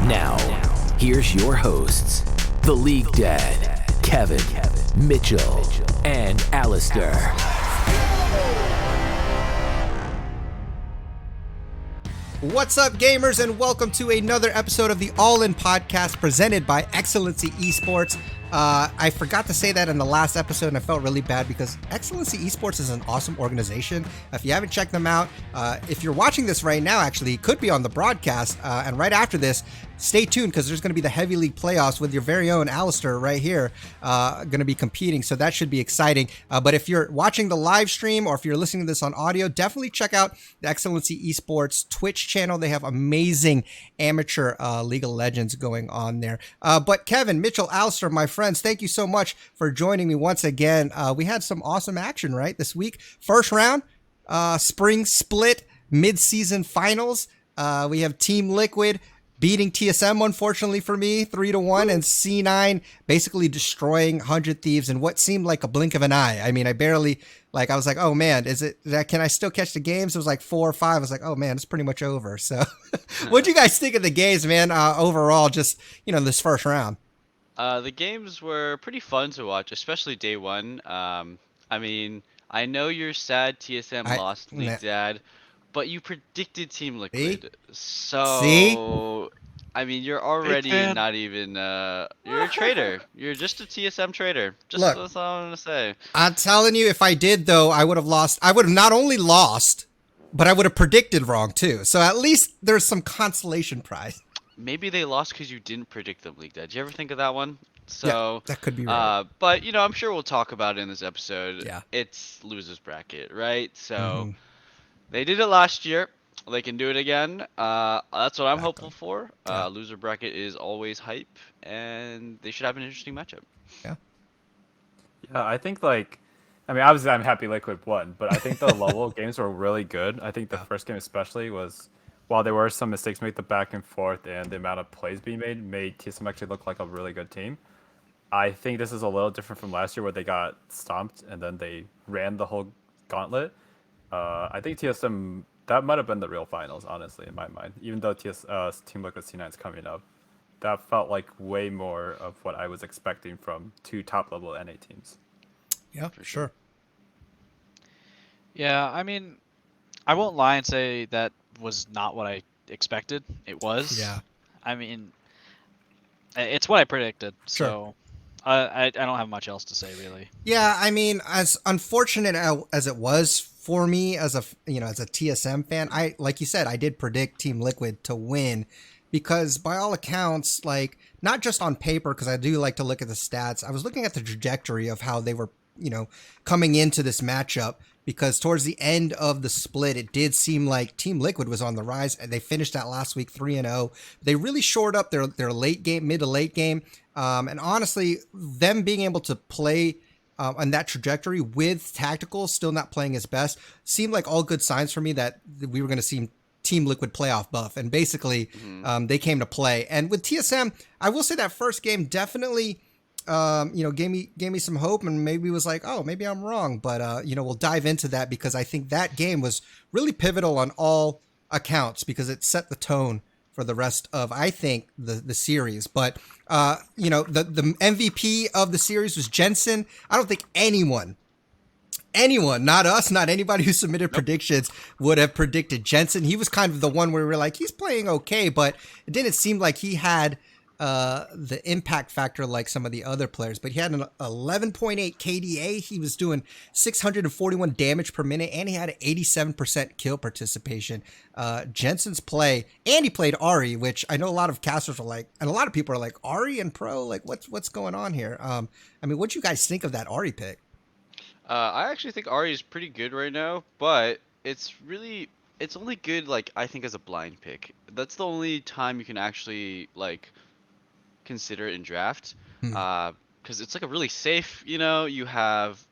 Now, here's your hosts, the League Dad, Kevin, Mitchell, and Alistair. What's up, gamers, and welcome to another episode of the All-In Podcast presented by Excellency Esports. I forgot to say that in the last episode, and I felt really bad because Excellency Esports is an awesome organization. If you haven't checked them out, if you're watching this right now, actually, it could be on the broadcast, and right after this, stay tuned because there's going to be the Heavy League playoffs with your very own Alistair right here going to be competing, so that should be exciting. But if you're watching the live stream or if you're listening to this on audio, definitely check out the Excellency Esports Twitch channel. They have amazing amateur League of Legends going on there. But Kevin, Mitchell, Alistair, my friends, thank you so much for joining me once again. We had some awesome action, right, this week. First round, spring split, mid-season finals. We have Team Liquid beating TSM, unfortunately for me, 3-1, and C9 basically destroying 100 Thieves in what seemed like a blink of an eye. I mean, I was like, oh man, can I still catch the games? It was like 4 or 5. I was like, oh man, it's pretty much over. So what'd you guys think of the games, man, overall, just, this first round? The games were pretty fun to watch, especially day one. I mean, I know you're sad TSM lost League Dad, but you predicted Team Liquid. So, I mean, you're already not even, you're a traitor. You're just a TSM traitor. Look, that's all I'm going to say. I'm telling you, if I did, though, I would have lost. I would have not only lost, but I would have predicted wrong, too. So at least there's some consolation prize. Maybe they lost because you didn't predict them League Dad. Did you ever think of that one? So, yeah, that could be right. But, I'm sure we'll talk about it in this episode. Yeah. It's loser's bracket, right? So, they did it last year. They can do it again. That's what I'm hopeful for. Loser bracket is always hype, and they should have an interesting matchup. Yeah. Yeah, I think, obviously I'm happy Liquid won, but I think the level games were really good. I think the first game especially was, while there were some mistakes made, the back and forth and the amount of plays being made TSM actually look like a really good team. I think this is a little different from last year where they got stomped and then they ran the whole gauntlet. I think TSM, that might have been the real finals, honestly, in my mind. Even though Team Liquid C9 is coming up, that felt like way more of what I was expecting from two top-level NA teams. Yeah, for sure. Yeah, I mean, I won't lie and say that was not what I expected. It was. Yeah. I mean, it's what I predicted. Sure. So I don't have much else to say, really. Yeah, I mean, as unfortunate as it was for me as a TSM fan, like you said, I did predict Team Liquid to win because by all accounts, like not just on paper, because I do like to look at the stats. I was looking at the trajectory of how they were, coming into this matchup. Because towards the end of the split, it did seem like Team Liquid was on the rise, and they finished that last week 3-0. They really shored up their late game, mid to late game, and honestly, them being able to play on that trajectory with tactical still not playing his best seemed like all good signs for me that we were going to see Team Liquid playoff buff, and basically they came to play. And with TSM, I will say that first game definitely gave me some hope, and maybe was like, oh, maybe I'm wrong. But, we'll dive into that because I think that game was really pivotal on all accounts because it set the tone for the rest of, I think, the series. But, the MVP of the series was Jensen. I don't think anyone, not us, not anybody who submitted predictions would have predicted Jensen. He was kind of the one where we were like, he's playing okay, but it didn't seem like he had the impact factor like some of the other players, but he had an 11.8 KDA. He was doing 641 damage per minute, and he had an 87% kill participation. Jensen's play, and he played Ahri, which I know a lot of casters are like, and a lot of people are like, Ahri and pro, like what's going on here? I mean, what do you guys think of that Ahri pick? I actually think Ahri is pretty good right now, but it's only good, like, I think as a blind pick. That's the only time you can actually, like, consider it in draft, because it's like a really safe, you have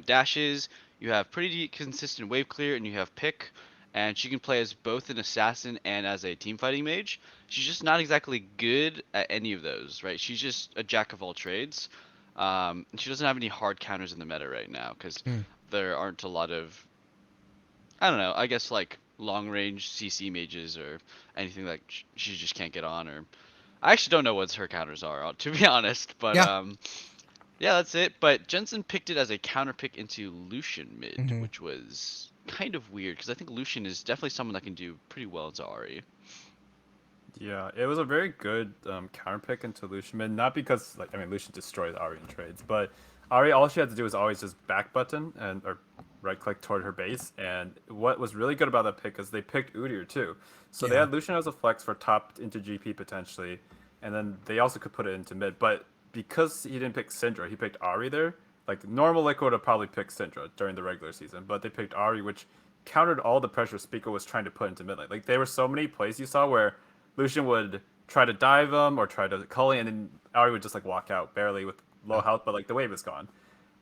dashes, you have pretty consistent wave clear, and you have pick, and she can play as both an assassin and as a team fighting mage. She's just not exactly good at any of those, right? She's just a jack of all trades. She doesn't have any hard counters in the meta right now because there aren't a lot of, I don't know, I guess like long range CC mages or anything that she just can't get on, or I actually don't know what her counters are, to be honest. But Yeah. yeah, that's it. But Jensen picked it as a counter pick into Lucian mid, Hmm. which was kind of weird because I think Lucian is definitely someone that can do pretty well into Ahri. Yeah, it was a very good counter pick into Lucian mid. Not because like I mean Lucian destroyed Ari in trades, but Ari all she had to do was always just back button and or right click toward her base. And what was really good about that pick is they picked Udyr too. So they Yeah. had Lucian as a flex for top into GP potentially, and then they also could put it into mid. But because he didn't pick Syndra, he picked Ari there. Like normal Liquid would have probably picked Syndra during the regular season, but they picked Ari, which countered all the pressure Spico was trying to put into mid lane. Like there were so many plays you saw where Lucian would try to dive him or try to cully, and then Ari would just like walk out barely with low health, but like the wave is gone.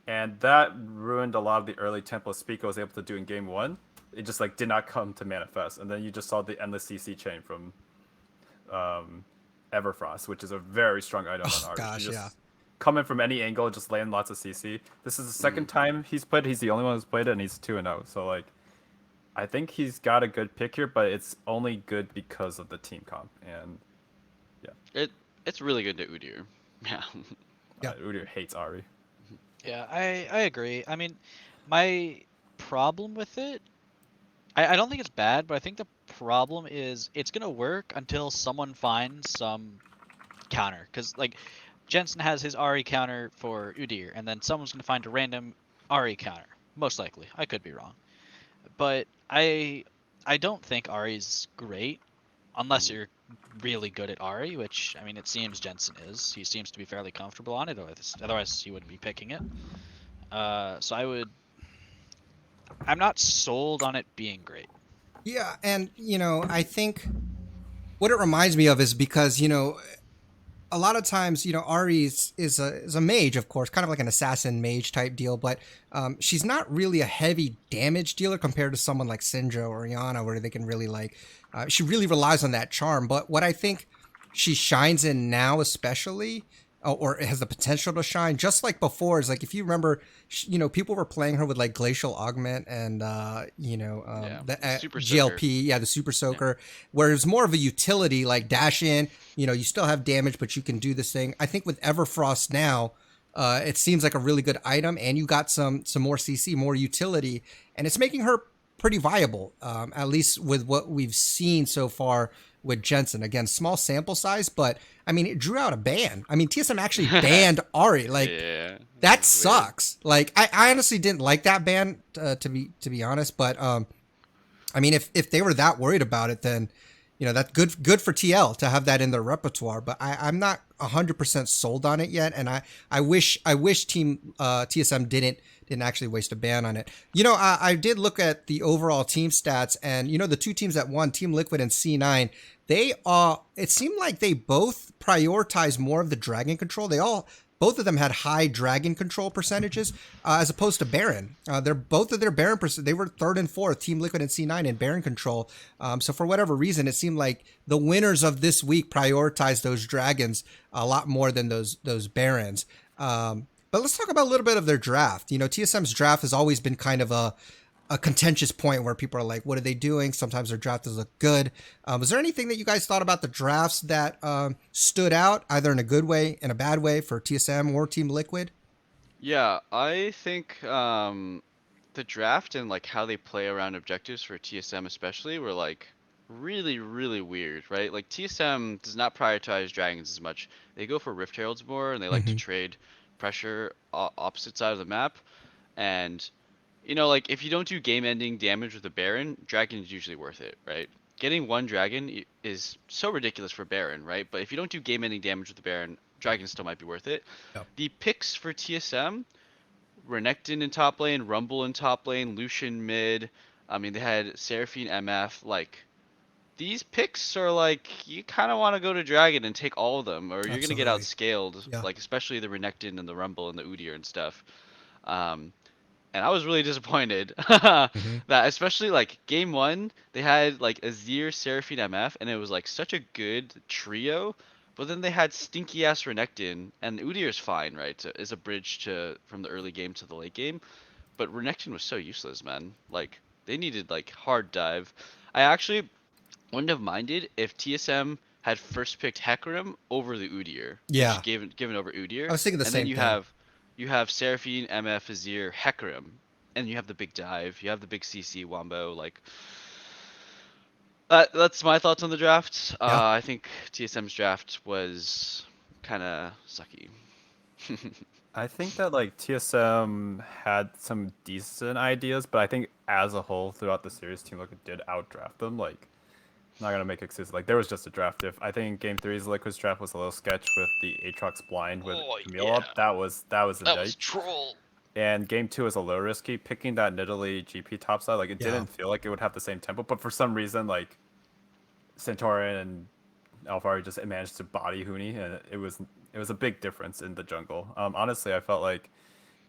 And that ruined a lot of the early tempo Spico was able to do in game one. It just like did not come to manifest. And then you just saw the endless CC chain from Everfrost, which is a very strong item on Oh Ari. gosh, She yeah. just come in from any angle, just land lots of CC. This is the second Mm. time he's played. He's the only one who's played it, and he's 2-0. So like I think he's got a good pick here, but it's only good because of the team comp. And yeah, It's really good to Udyr. Yeah. Yeah. Udyr hates Ari. Yeah, I agree. I mean, my problem with it, I don't think it's bad, but I think the problem is it's gonna work until someone finds some counter. Because like Jensen has his Ari counter for Udyr, and then someone's gonna find a random Ari counter. Most likely, I could be wrong, but I don't think Ari's great unless Mhm. you're really good at Ari, which I mean it seems Jensen is. He seems to be fairly comfortable on it, otherwise he wouldn't be picking it. So I'm not sold on it being great. Yeah, and I think what it reminds me of is because a lot of times, Ari is a mage, of course, kind of like an assassin mage type deal, but she's not really a heavy damage dealer compared to someone like Syndra or Iana, where they can really she really relies on that charm. But what I think she shines in now, especially, or has the potential to shine, just like before, is like if you remember, people were playing her with like glacial augment and Yeah. the Super soaker. GLP, yeah, the super Yeah. soaker, where it's more of a utility, like dash in. You still have damage, but you can do this thing. I think with Everfrost now, it seems like a really good item, and you got some more CC, more utility, and it's making her pretty viable, at least with what we've seen so far with Jensen. Again, small sample size, but I mean, it drew out a ban. I mean, TSM actually banned Ari. Like Yeah. that This is weird. sucks. Like I honestly didn't like that ban, to be honest, but I mean, if they were that worried about it, then that's good for TL to have that in their repertoire. But I'm not 100% sold on it yet, and I wish Team TSM didn't actually waste a ban on it. I did look at the overall team stats, and the two teams that won, Team Liquid and C9, it seemed like they both prioritized more of the dragon control. Both of them had high dragon control percentages, as opposed to Baron. They're both of their Baron they were third and fourth, Team Liquid and C9 in Baron control. So for whatever reason, it seemed like the winners of this week prioritized those dragons a lot more than those Barons. But let's talk about a little bit of their draft. TSM's draft has always been kind of a contentious point where people are like, what are they doing? Sometimes their drafts look good. Was there anything that you guys thought about the drafts that stood out, either in a good way and a bad way, for TSM or Team Liquid? Yeah, I think the draft and like how they play around objectives for TSM especially were like really, really weird, right? Like TSM does not prioritize dragons as much. They go for Rift Heralds more, and they like to Mm-hmm. trade pressure opposite side of the map. And like if you don't do game-ending damage with a Baron, Dragon is usually worth it, right? Getting one Dragon is so ridiculous for Baron, right? But if you don't do game-ending damage with the Baron, Dragon still might be worth it. Yep. The picks for TSM, Renekton in top lane, Rumble in top lane, Lucian mid. I mean, they had Seraphine MF. Like, these picks are like, you kind of want to go to Dragon and take all of them, or you're going to get Absolutely. outscaled, Yeah. like, especially the Renekton and the Rumble and the Udyr and stuff. Um, and I was really disappointed that Mm-hmm. especially like game one, they had like Azir, Seraphine, MF, and it was like such a good trio. But then they had stinky ass Renekton, and Udyr is fine, right? Is a bridge to from the early game to the late game. But Renekton was so useless, man. Like they needed like hard dive. I actually wouldn't have minded if TSM had first picked Hecarim over the Udyr. Yeah. Just given over Udyr. I was thinking the and same then thing. you have Seraphine, MF, Azir, Hecarim, and you have the big dive. You have the big CC Wombo. Like that's my thoughts on the draft. Yeah. I think TSM's draft was kind of sucky. I think that like TSM had some decent ideas, but I think as a whole throughout the series, Team Liquid did outdraft them. Like, not gonna make excuses. Like, there was just a draft. If I think Game 3's Liquid's draft was a little sketch with the Aatrox blind with Camille up, that was a dike. troll. And Game 2 is a little risky. Picking that Nidalee GP topside, like it Yeah. didn't feel like it would have the same tempo, but for some reason, like Centaurian and Alphari just managed to body Huni, and it was a big difference in the jungle. Honestly, I felt like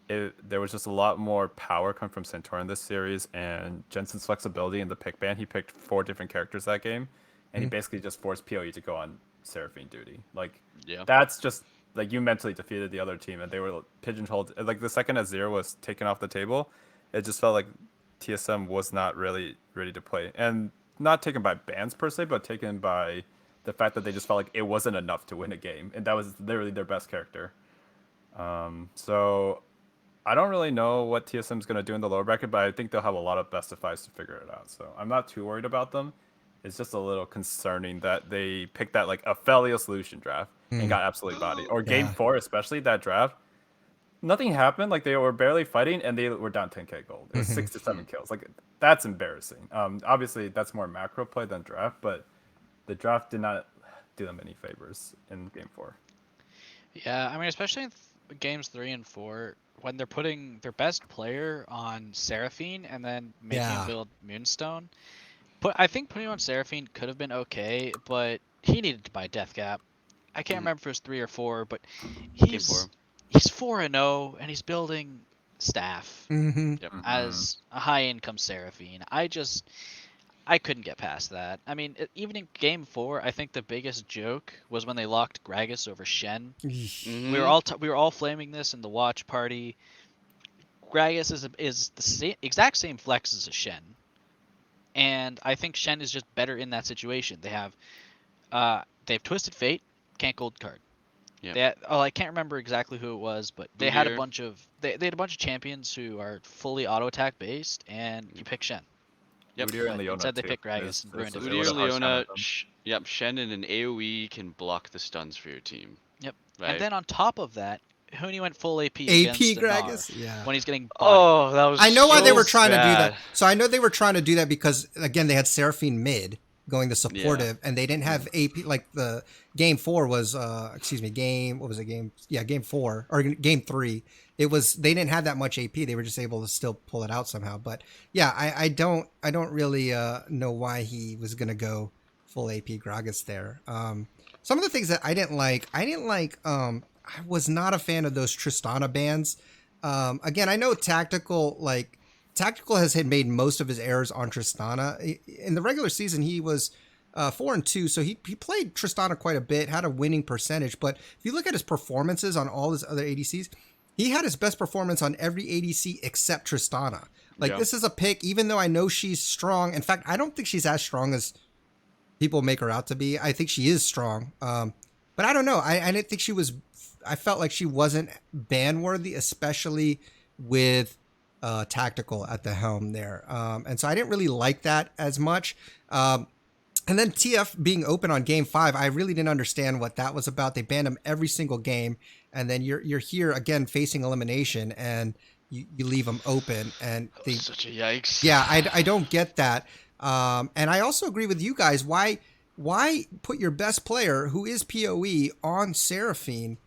there was just a lot more power come from Centaurian this series, and Jensen's flexibility in the pick ban. He picked 4 different characters that game, and he basically just forced PoE to go on Seraphine duty. Like, Yeah. that's just like you mentally defeated the other team, and they were pigeonholed. Like the second Azir was taken off the table, it just felt like TSM was not really ready to play, and not taken by bans per se, but taken by the fact that they just felt like it wasn't enough to win a game, and that was literally their best character. So I don't really know what TSM's going to do in the lower bracket, but I think they'll have a lot of best of fives to figure it out. So I'm not too worried about them. It's just a little concerning that they picked that like a Felio solution draft and got absolutely bodied. Or Game 4, especially that draft, nothing happened. Like they were barely fighting and they were down 10k gold. It was 6 to 7 kills. Like that's embarrassing. Obviously that's more macro play than draft, but the draft did not do them any favors in Game 4. Yeah, I mean, especially in games 3 and 4, when they're putting their best player on Seraphine and then making him build Moonstone. I think putting him on Seraphine could have been okay, but he needed to buy Death Gap. I can't remember if it was 3 or 4, but he's 4-0 and he's building staff as a high income Seraphine. I couldn't get past that. I mean, even in Game 4, I think the biggest joke was when they locked Gragas over Shen. We were all flaming this in the watch party. Gragas is the exact same flex as a Shen, and I think Shen is just better in that situation. They have Twisted Fate, can't gold card. Yeah. I can't remember exactly who it was, but they had a bunch of they had a bunch of champions who are fully auto attack based, and you pick Shen. Yep. Udyr and Leona Instead they too. picked Gragas and ruined it. Udyr, Leona, Shen and an AoE can block the stuns for your team. Yep. Right. And then on top of that, Huni went full AP AP against Gragas? Dinar Yeah. when he's getting bodied. Oh, that was I know why so they were trying to do bad. that. So I know they were trying to do that because, again, they had Seraphine mid going the supportive, and they didn't have AP. Like the Game 4 was, Game 4 or Game 3. It was, they didn't have that much AP. They were just able to still pull it out somehow. But yeah, I don't really know why he was gonna go full AP Gragas there. Some of the things that I didn't like. I was not a fan of those Tristana bans. Again, I know Tactical has had made most of his errors on Tristana. In the regular season, he was 4-2, so he played Tristana quite a bit, had a winning percentage. But if you look at his performances on all his other ADCs, he had his best performance on every ADC except Tristana. This is a pick, even though I know she's strong. In fact, I don't think she's as strong as people make her out to be. I think she is strong. But I don't know. I didn't think she was... I felt like she wasn't ban worthy, especially with Tactical at the helm there. And so I didn't really like that as much. And then TF being open on Game 5, I really didn't understand what that was about. They banned him every single game. And then you're here again facing elimination, and you leave them open. And they, such a yikes. Yeah, I don't get that. And I also agree with you guys. Why put your best player, who is PoE, on Seraphine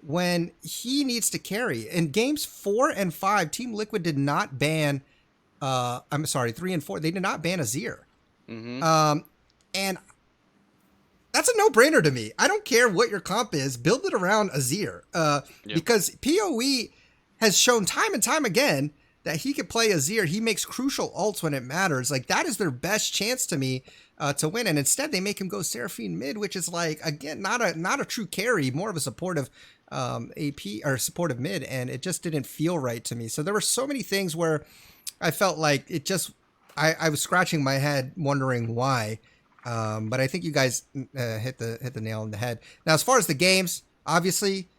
when he needs to carry? In games 4 and 5, Team Liquid did not ban. 3 and 4. They did not ban Azir. And that's a no-brainer to me. I don't care what your comp is. Build it around Azir. Because PoE has shown time and time again that he could play Azir. He makes crucial ults when it matters. Like, that is their best chance to me to win. And instead, they make him go Seraphine mid, which is like, again, not a true carry, more of a supportive AP or supportive mid. And it just didn't feel right to me. So there were so many things where I felt like it just, I was scratching my head wondering why. But I think you guys hit the nail on the head. Now, as far as the games, obviously,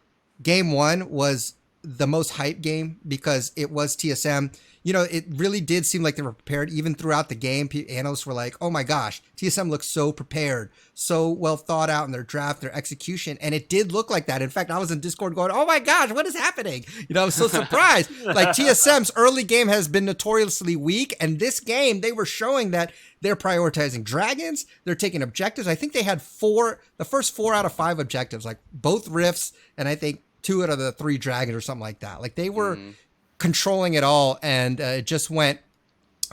game one was the most hype game because it was TSM. It really did seem like they were prepared even throughout the game. Analysts were like, "Oh my gosh, TSM looks so prepared, so well thought out in their draft, their execution," and it did look like that. In fact, I was in Discord going, "Oh my gosh, what is happening?" I was so surprised. Like TSM's early game has been notoriously weak, and this game they were showing that they're prioritizing dragons. They're taking objectives. I think they had the first 4 out of 5 objectives, like both rifts, and I think 2 out of the 3 dragons or something like that. Like they were controlling it all, and it just went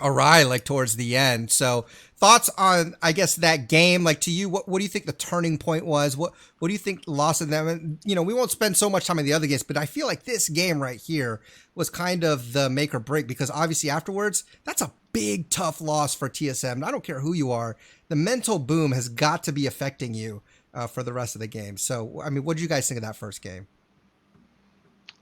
awry like towards the end. So thoughts on, I guess, that game? Like to you, what do you think the turning point was? What do you think lost in them? And we won't spend so much time on the other games, but I feel like this game right here was kind of the make or break, because obviously afterwards, that's a big tough loss for TSM. And I don't care who you are, the mental boom has got to be affecting you for the rest of the game. So I mean, what did you guys think of that first game?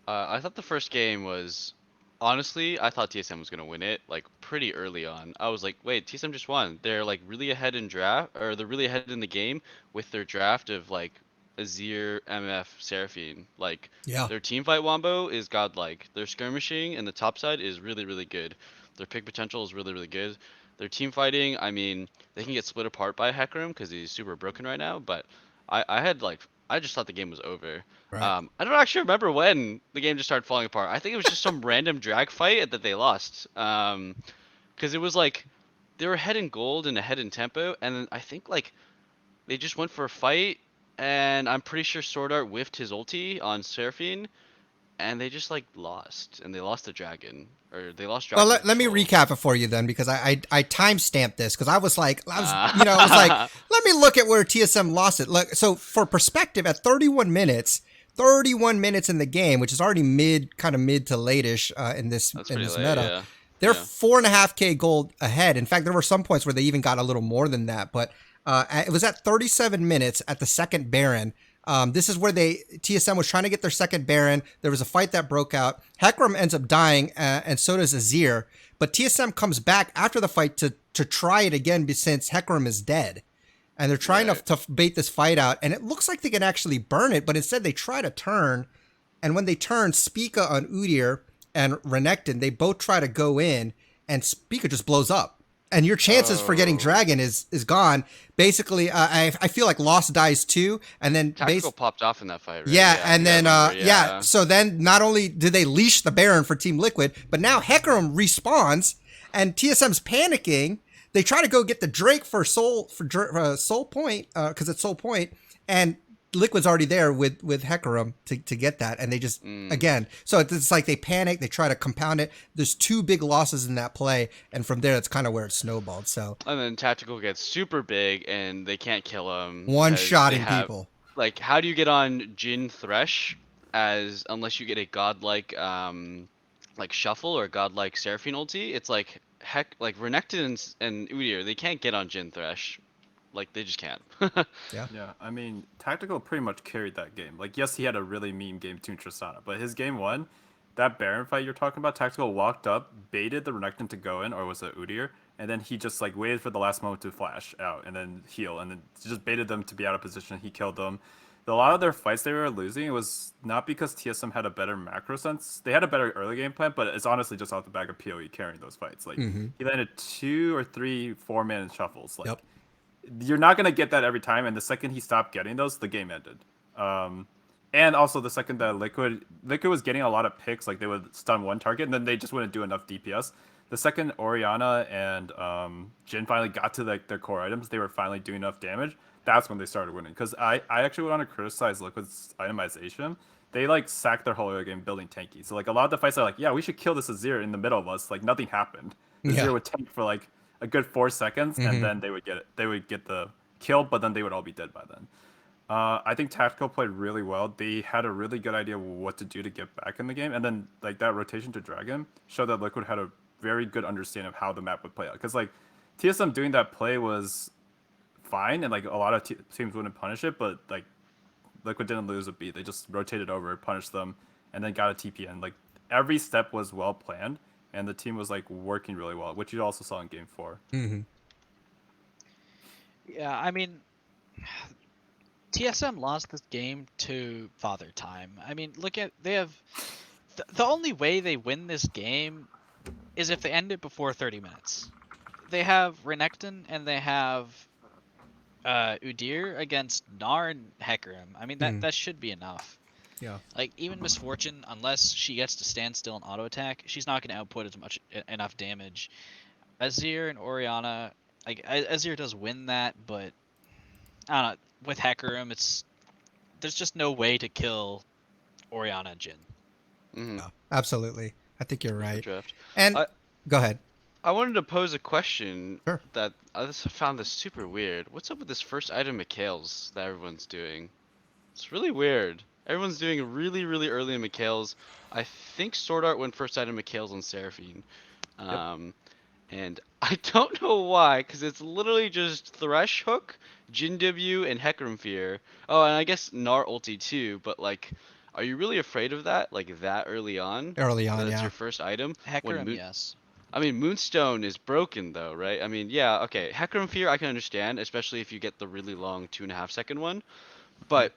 I thought the first game was, honestly, I thought TSM was gonna win it like pretty early on. I was like, wait, TSM just won. They're like really ahead in draft, or they're really ahead in the game with their draft of like Azir, MF, Seraphine. Like Yeah. their team fight wombo is godlike. Their skirmishing and the top side is really, really good. Their pick potential is really, really good. Their team fighting, I mean, they can get split apart by Hecarim because he's super broken right now, but I just thought the game was over. Right. I don't actually remember when the game just started falling apart. I think it was just some random drag fight that they lost. Because it was like they were ahead in gold and ahead in tempo, and then I think like they just went for a fight, and I'm pretty sure Sword Art whiffed his ulti on Seraphine, and they just like lost, and they lost the dragon, or they lost dragon. Well, let me control. recap it for you then, because I timestamped this because I was like, let me look at where TSM lost it. Look, so for perspective, at 31 minutes in the game, which is already mid to late-ish in this That's in pretty this late, meta, yeah. they're Yeah. 4.5k gold ahead. In fact, there were some points where they even got a little more than that, but it was at 37 minutes at the second Baron. This is where TSM was trying to get their second Baron. There was a fight that broke out. Hecarim ends up dying, and so does Azir. But TSM comes back after the fight to try it again, since Hecarim is dead. And they're trying to bait this fight out. And it looks like they can actually burn it, but instead they try to turn. And when they turn, Spica on Udyr and Renekton, they both try to go in, and Spica just blows up. And your chances for getting Dragon is gone. Basically, I feel like Lost dies too, and then Tactical popped off in that fight, right? yeah, I and think then I remember, so then not only did they leash the Baron for Team Liquid, but now Hecarim respawns, and TSM's panicking. They try to go get the Drake for Soul Point, because it's Soul Point, and Liquid's already there with Hecarim to get that, and they just again. So it's like they panic, they try to compound it. There's 2 big losses in that play, and from there that's kind of where it snowballed. So And then Tactical gets super big, and they can't kill him. one-shotting people. Like, how do you get on Jin Thresh unless you get a godlike like shuffle or godlike Seraphine ulti? It's like Renekton and Udyr, they can't get on Jin Thresh. Like they just can't. Yeah, I mean, Tactical pretty much carried that game. Like, yes, he had a really mean game to Tristana, but his game one, that Baron fight you're talking about, Tactical walked up, baited the Renekton to go in, or was it Udyr? And then he just like waited for the last moment to flash out and then heal, and then just baited them to be out of position. He killed them. A lot of their fights they were losing, it was not because TSM had a better macro sense. They had a better early game plan, but it's honestly just off the back of PoE carrying those fights. Like he landed 2 or 3 4-man shuffles. Like you're not gonna get that every time, and the second he stopped getting those, the game ended. And also the second that Liquid was getting a lot of picks, like they would stun one target and then they just wouldn't do enough DPS. The second Orianna and Jhin finally got to like their core items, they were finally doing enough damage. That's when they started winning. Because I actually want to criticize Liquid's itemization. They like sacked their whole early game building tanky. So like a lot of the fights are like, yeah, we should kill this Azir in the middle of us. Like nothing happened. Azir would tank for like a good 4 seconds, and then they would get it. They would get the kill, but then they would all be dead by then. I think Tactical played really well. They had a really good idea of what to do to get back in the game, and then like that rotation to Dragon showed that Liquid had a very good understanding of how the map would play out. Because like TSM doing that play was fine, and like a lot of teams wouldn't punish it, but like Liquid didn't lose a beat. They just rotated over, punished them, and then got a TPN. Like every step was well planned, and the team was like working really well, which you also saw in Game 4. Yeah, I mean, TSM lost this game to Father Time. I mean, look at they have the only way they win this game is if they end it before 30 minutes. They have Renekton and they have Udyr against Gnar and Hecarim. I mean, that should be enough. Yeah. Like, even Misfortune, unless she gets to stand still and auto attack, she's not going to output enough damage. Azir and Orianna, like Azir does win that, but I don't know. With Hecarim, there's just no way to kill Orianna and Jhin. Mm-hmm. Yeah, absolutely. I think you're right. Draft. And I- go ahead. I wanted to pose a question Sure. that I just found this super weird. What's up with this first item Mikhail's that everyone's doing? It's really weird. Everyone's doing really, really early in Mikhail's. I think Sword Art went first item Mikhail's on Seraphine. And I don't know why, because it's literally just Thresh Hook, Jin W, and Hecarim Fear. Oh, and I guess Gnar ulti too, but like, are you really afraid of that? Like that early on? Early on, That's yeah. your first item? When Hecarim, yes. I mean, Moonstone is broken though, right? I mean, yeah, okay. Hecarim Fear I can understand, especially if you get the really long 2.5 second one. But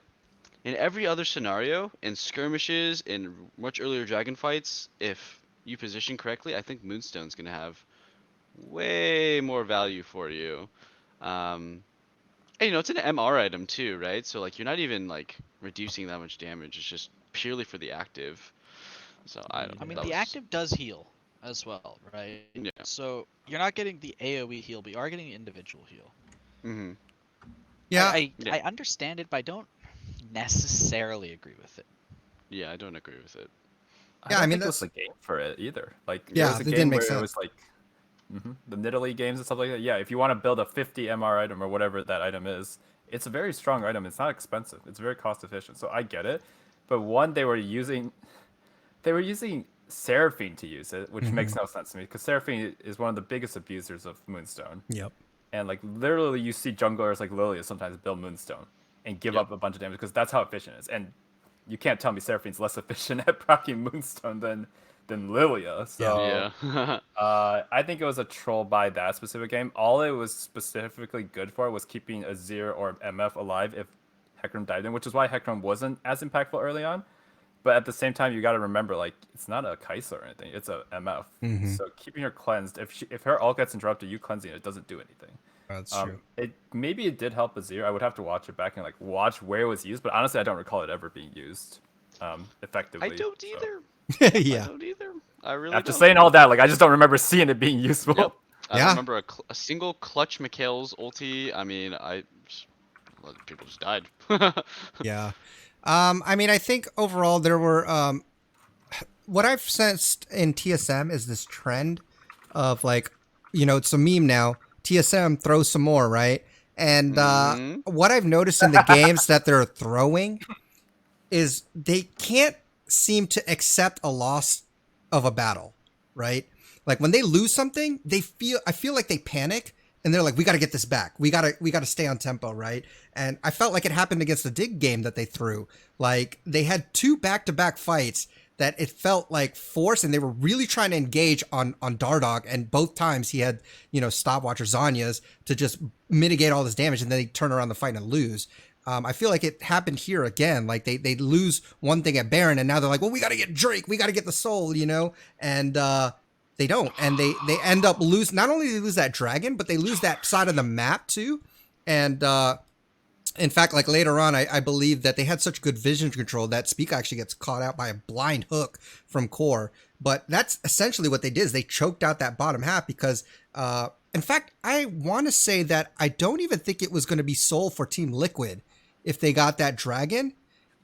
in every other scenario, in skirmishes, in much earlier dragon fights, if you position correctly, I think Moonstone's gonna have way more value for you. And it's an MR item too, right? So like you're not even like reducing that much damage. It's just purely for the active. So I don't. I mean, that the was- active does heal as well, right? Yeah. So you're not getting the AoE heal, but you are getting the individual heal. Mhm. Yeah. Yeah. I understand it, but I don't necessarily agree with it. Yeah, I don't agree with it. Yeah, I don't mean, think it was the game for it either. Like, Yeah, there was a it game didn't make where sense. it was like the Nidalee games and stuff like that. Yeah, if you want to build a 50 MR item or whatever that item is, it's a very strong item. It's not expensive. It's very cost efficient. So I get it. But one, they were using Seraphine to use it, which makes no sense to me because Seraphine is one of the biggest abusers of Moonstone. Yep. And like literally, you see junglers like Lilia sometimes build Moonstone and give up a bunch of damage because that's how efficient it is. And you can't tell me Seraphine's less efficient at proccing Moonstone than Lilia. So Yeah. I think it was a troll by that specific game. All it was specifically good for was keeping Azir or MF alive if Hecarim died in, which is why Hecarim wasn't as impactful early on. But at the same time, you got to remember, like, it's not a Kai'Sa or anything. It's a MF. So keeping her cleansed, if her ult gets interrupted, you cleansing it doesn't do anything. That's true. Maybe it did help Azir. I would have to watch it back and like watch where it was used. But honestly, I don't recall it ever being used effectively. I don't so. either. I Yeah. don't either. I really After don't. saying all that, like I just don't remember seeing it being useful. Yep. I Yeah. don't remember a single clutch Mikhail's ulti. I mean, people just died. Yeah. I mean, I think overall there were what I've sensed in TSM is this trend of like, it's a meme now. TSM throw some more, right? And what I've noticed in the games that they're throwing is they can't seem to accept a loss of a battle, right? Like when they lose something, I feel like they panic and they're like, we got to get this back. We got to stay on tempo, right? And I felt like it happened against the Dig game that they threw. Like they had 2 back-to-back fights that it felt like forced, and they were really trying to engage on Dardog, and both times he had, stopwatch or Zanya's to just mitigate all this damage, and then they turn around the fight and lose. I feel like it happened here again. Like they lose one thing at Baron, and now they're like, well, we got to get Drake, we got to get the soul, and they don't, and they end up not only do they lose that dragon, but they lose that side of the map too. And in fact, like later on, I believe that they had such good vision control that Speak actually gets caught out by a blind hook from Core. But that's essentially what they did, is they choked out that bottom half because, in fact, I want to say that I don't even think it was going to be soul for Team Liquid if they got that dragon.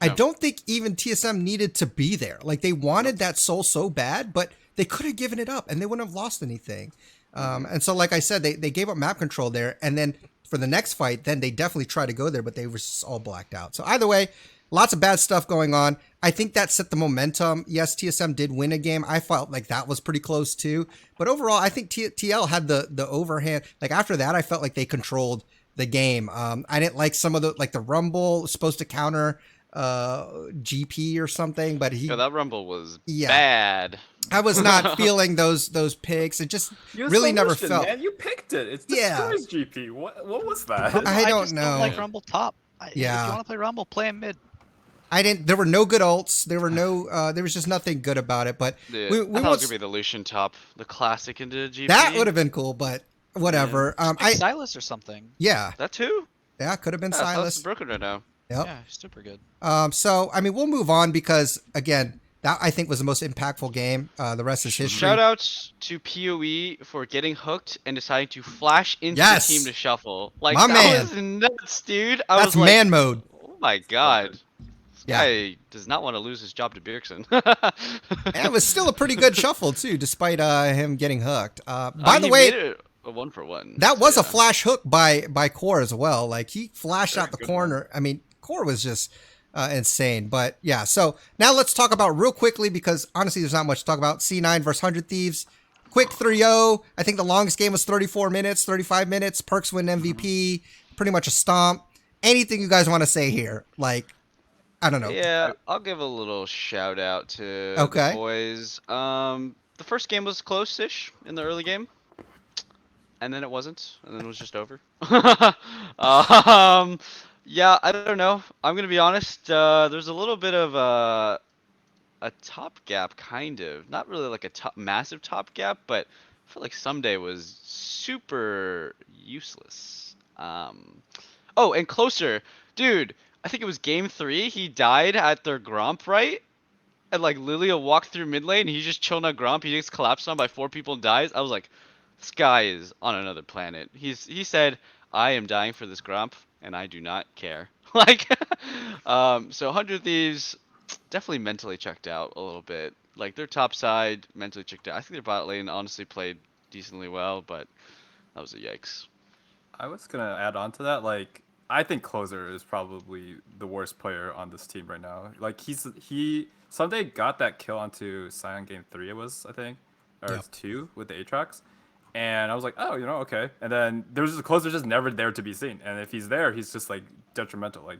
I don't think even TSM needed to be there. Like they wanted that soul so bad, but they could have given it up and they wouldn't have lost anything. And so, like I said, they gave up map control there, and then for the next fight, then they definitely tried to go there, but they were just all blacked out. So either way, lots of bad stuff going on. I think that set the momentum. Yes, TSM did win a game. I felt like that was pretty close too. But overall, I think TL had the overhand. Like after that, I felt like they controlled the game. I didn't like some of the Rumble was supposed to counter GP or something, but Yeah, that Rumble was yeah. bad. I was not feeling those picks. It just You really never solution, felt. man. You picked it. It's the Yeah, Spurs GP. What was that? I I don't just don't like know. Yeah. Rumble top. If you Yeah, want to play Rumble, play him mid. I didn't. There were no good ults. There were no. There was just nothing good about it. But Yeah, we I thought it was won't. gonna be the Lucian top, the classic into That would GP. have been cool, but Yeah. whatever. Just pick Silas or something. Yeah, That too? yeah, could have been Yeah, Silas is Silas. broken right now. Yep. Yeah, he's super good. So I mean, we'll move on because again, that I think was the most impactful game. The rest is history. Shout outs to PoE for getting hooked and deciding to flash into Yes! the team to sshuffle. Like My that man. was nuts, dude. I That's was like, man mode. oh my god. This Yeah. guy does not want to lose his job to Bjergsen. And it was still a pretty good shuffle too, despite him getting hooked. By the he way, made it a 1-for-1. that so was a yeah. flash hook by Core as well. Like he flashed out the good corner. I mean, Core was just insane. But yeah, so now let's talk about real quickly because honestly, there's not much to talk about. C9 versus 100 Thieves. Quick 3-0. I think the longest game was 34 minutes, 35 minutes. Perks win MVP. Pretty much a stomp. Anything you guys want to say here? Like, I don't know. Yeah, I'll give a little shout out to Okay. the boys. The first game was close-ish in the early game, and then it wasn't, and then it was just over. Yeah, I don't know. I'm gonna be honest. There's a little bit of a top gap, kind of. Not really like a massive top gap, but I feel like Someday was super useless. Oh, and closer, dude. I think it was game 3. He died at their Gromp, right? And like Lilia walked through mid lane, and he's just chilling at Gromp. He gets collapsed on by 4 people and dies. I was like, this guy is on another planet. He said, I am dying for this Gromp, and I do not care. Like, so 100 Thieves definitely mentally checked out a little bit. Like their top side mentally checked out. I think their bot lane honestly played decently well, but that was a yikes. I was gonna add on to that. Like, I think Closer is probably the worst player on this team right now. Like, he someday got that kill onto Sion game 3. It was, I think, or Yep. 2 with the Aatrox, and I was like, oh, okay. And then there's just Closer just never there to be seen. And if he's there, he's just like detrimental. Like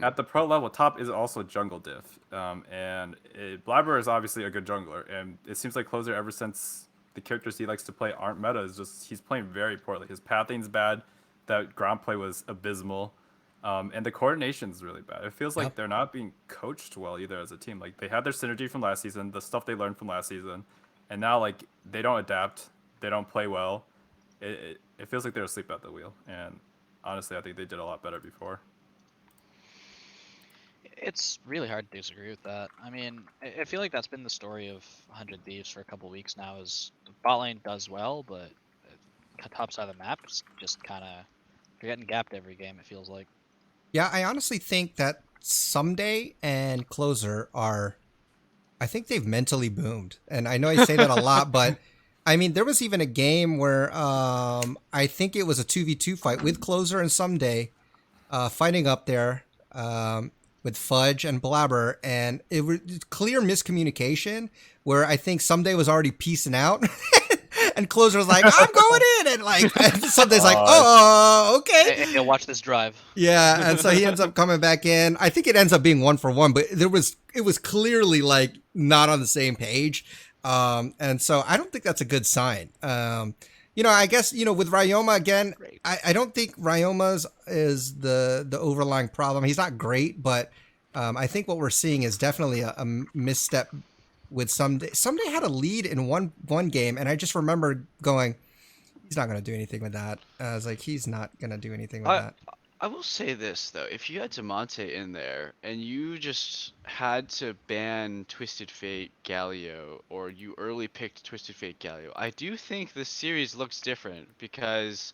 at the pro level, top is also jungle diff, and Blabber is obviously a good jungler. And it seems like Closer ever since the characters he likes to play aren't meta is just he's playing very poorly. His pathing's bad. That ground play was abysmal. And the coordination's really bad. It feels like Yep. they're not being coached well either as a team. Like they had their synergy from last season, the stuff they learned from last season, and now like they don't adapt, they don't play well. It feels like they're asleep at the wheel. And honestly, I think they did a lot better before. It's really hard to disagree with that. I mean, I feel like that's been the story of 100 Thieves for a couple weeks now. Is the bot lane does well, but top side of the map is just kind of you're getting gapped every game. It feels like. Yeah, I honestly think that Someday and Closer are, I think they've mentally boomed. And I know I say that a lot, but I mean, there was even a game where I think it was a 2v2 fight with Closer and Someday fighting up there with Fudge and Blabber. And it was clear miscommunication where I think Someday was already peacing out. And Closer was like, I'm going in. And like, Someday's like, oh, okay. Hey, watch this drive. Yeah, and so he ends up coming back in. I think it ends up being 1-for-1, but it was clearly like not on the same page. And so I don't think that's a good sign. I guess, with Ryoma again, I don't think Ryoma's is the overlying problem. He's not great, but I think what we're seeing is definitely a misstep with Someday. Someday had a lead in one game, and I just remember going, he's not going to do anything with that. I was like, he's not going to do anything with that. I will say this though, if you had Demonte in there and you just had to ban Twisted Fate Galio, or you early picked Twisted Fate Galio, I do think this series looks different because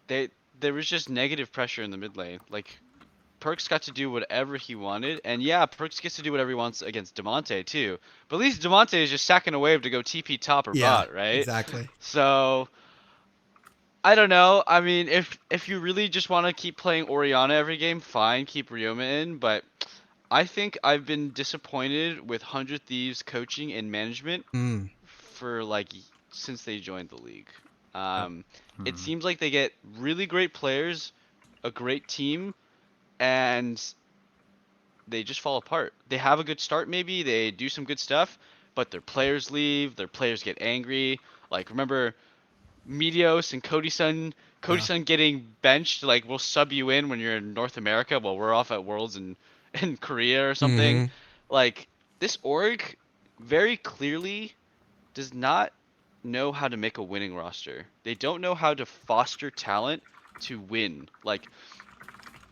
there was just negative pressure in the mid lane. Like Perks got to do whatever he wanted, and yeah, Perks gets to do whatever he wants against Demonte too. But at least Demonte is just sacking a wave to go TP top or bot, right? Exactly. So I don't know. I mean, if you really just want to keep playing Orianna every game, fine, keep Ryoma in. But I think I've been disappointed with 100 Thieves coaching and management for like since they joined the league. It seems like they get really great players, a great team, and they just fall apart. They have a good start, maybe they do some good stuff, but their players leave, their players get angry. Like remember Medios and Cody Yeah. Sun getting benched. Like we'll sub you in when you're in North America while we're off at Worlds in Korea or something. Hmm. Like this org very clearly does not know how to make a winning roster. They don't know how to foster talent to win. Like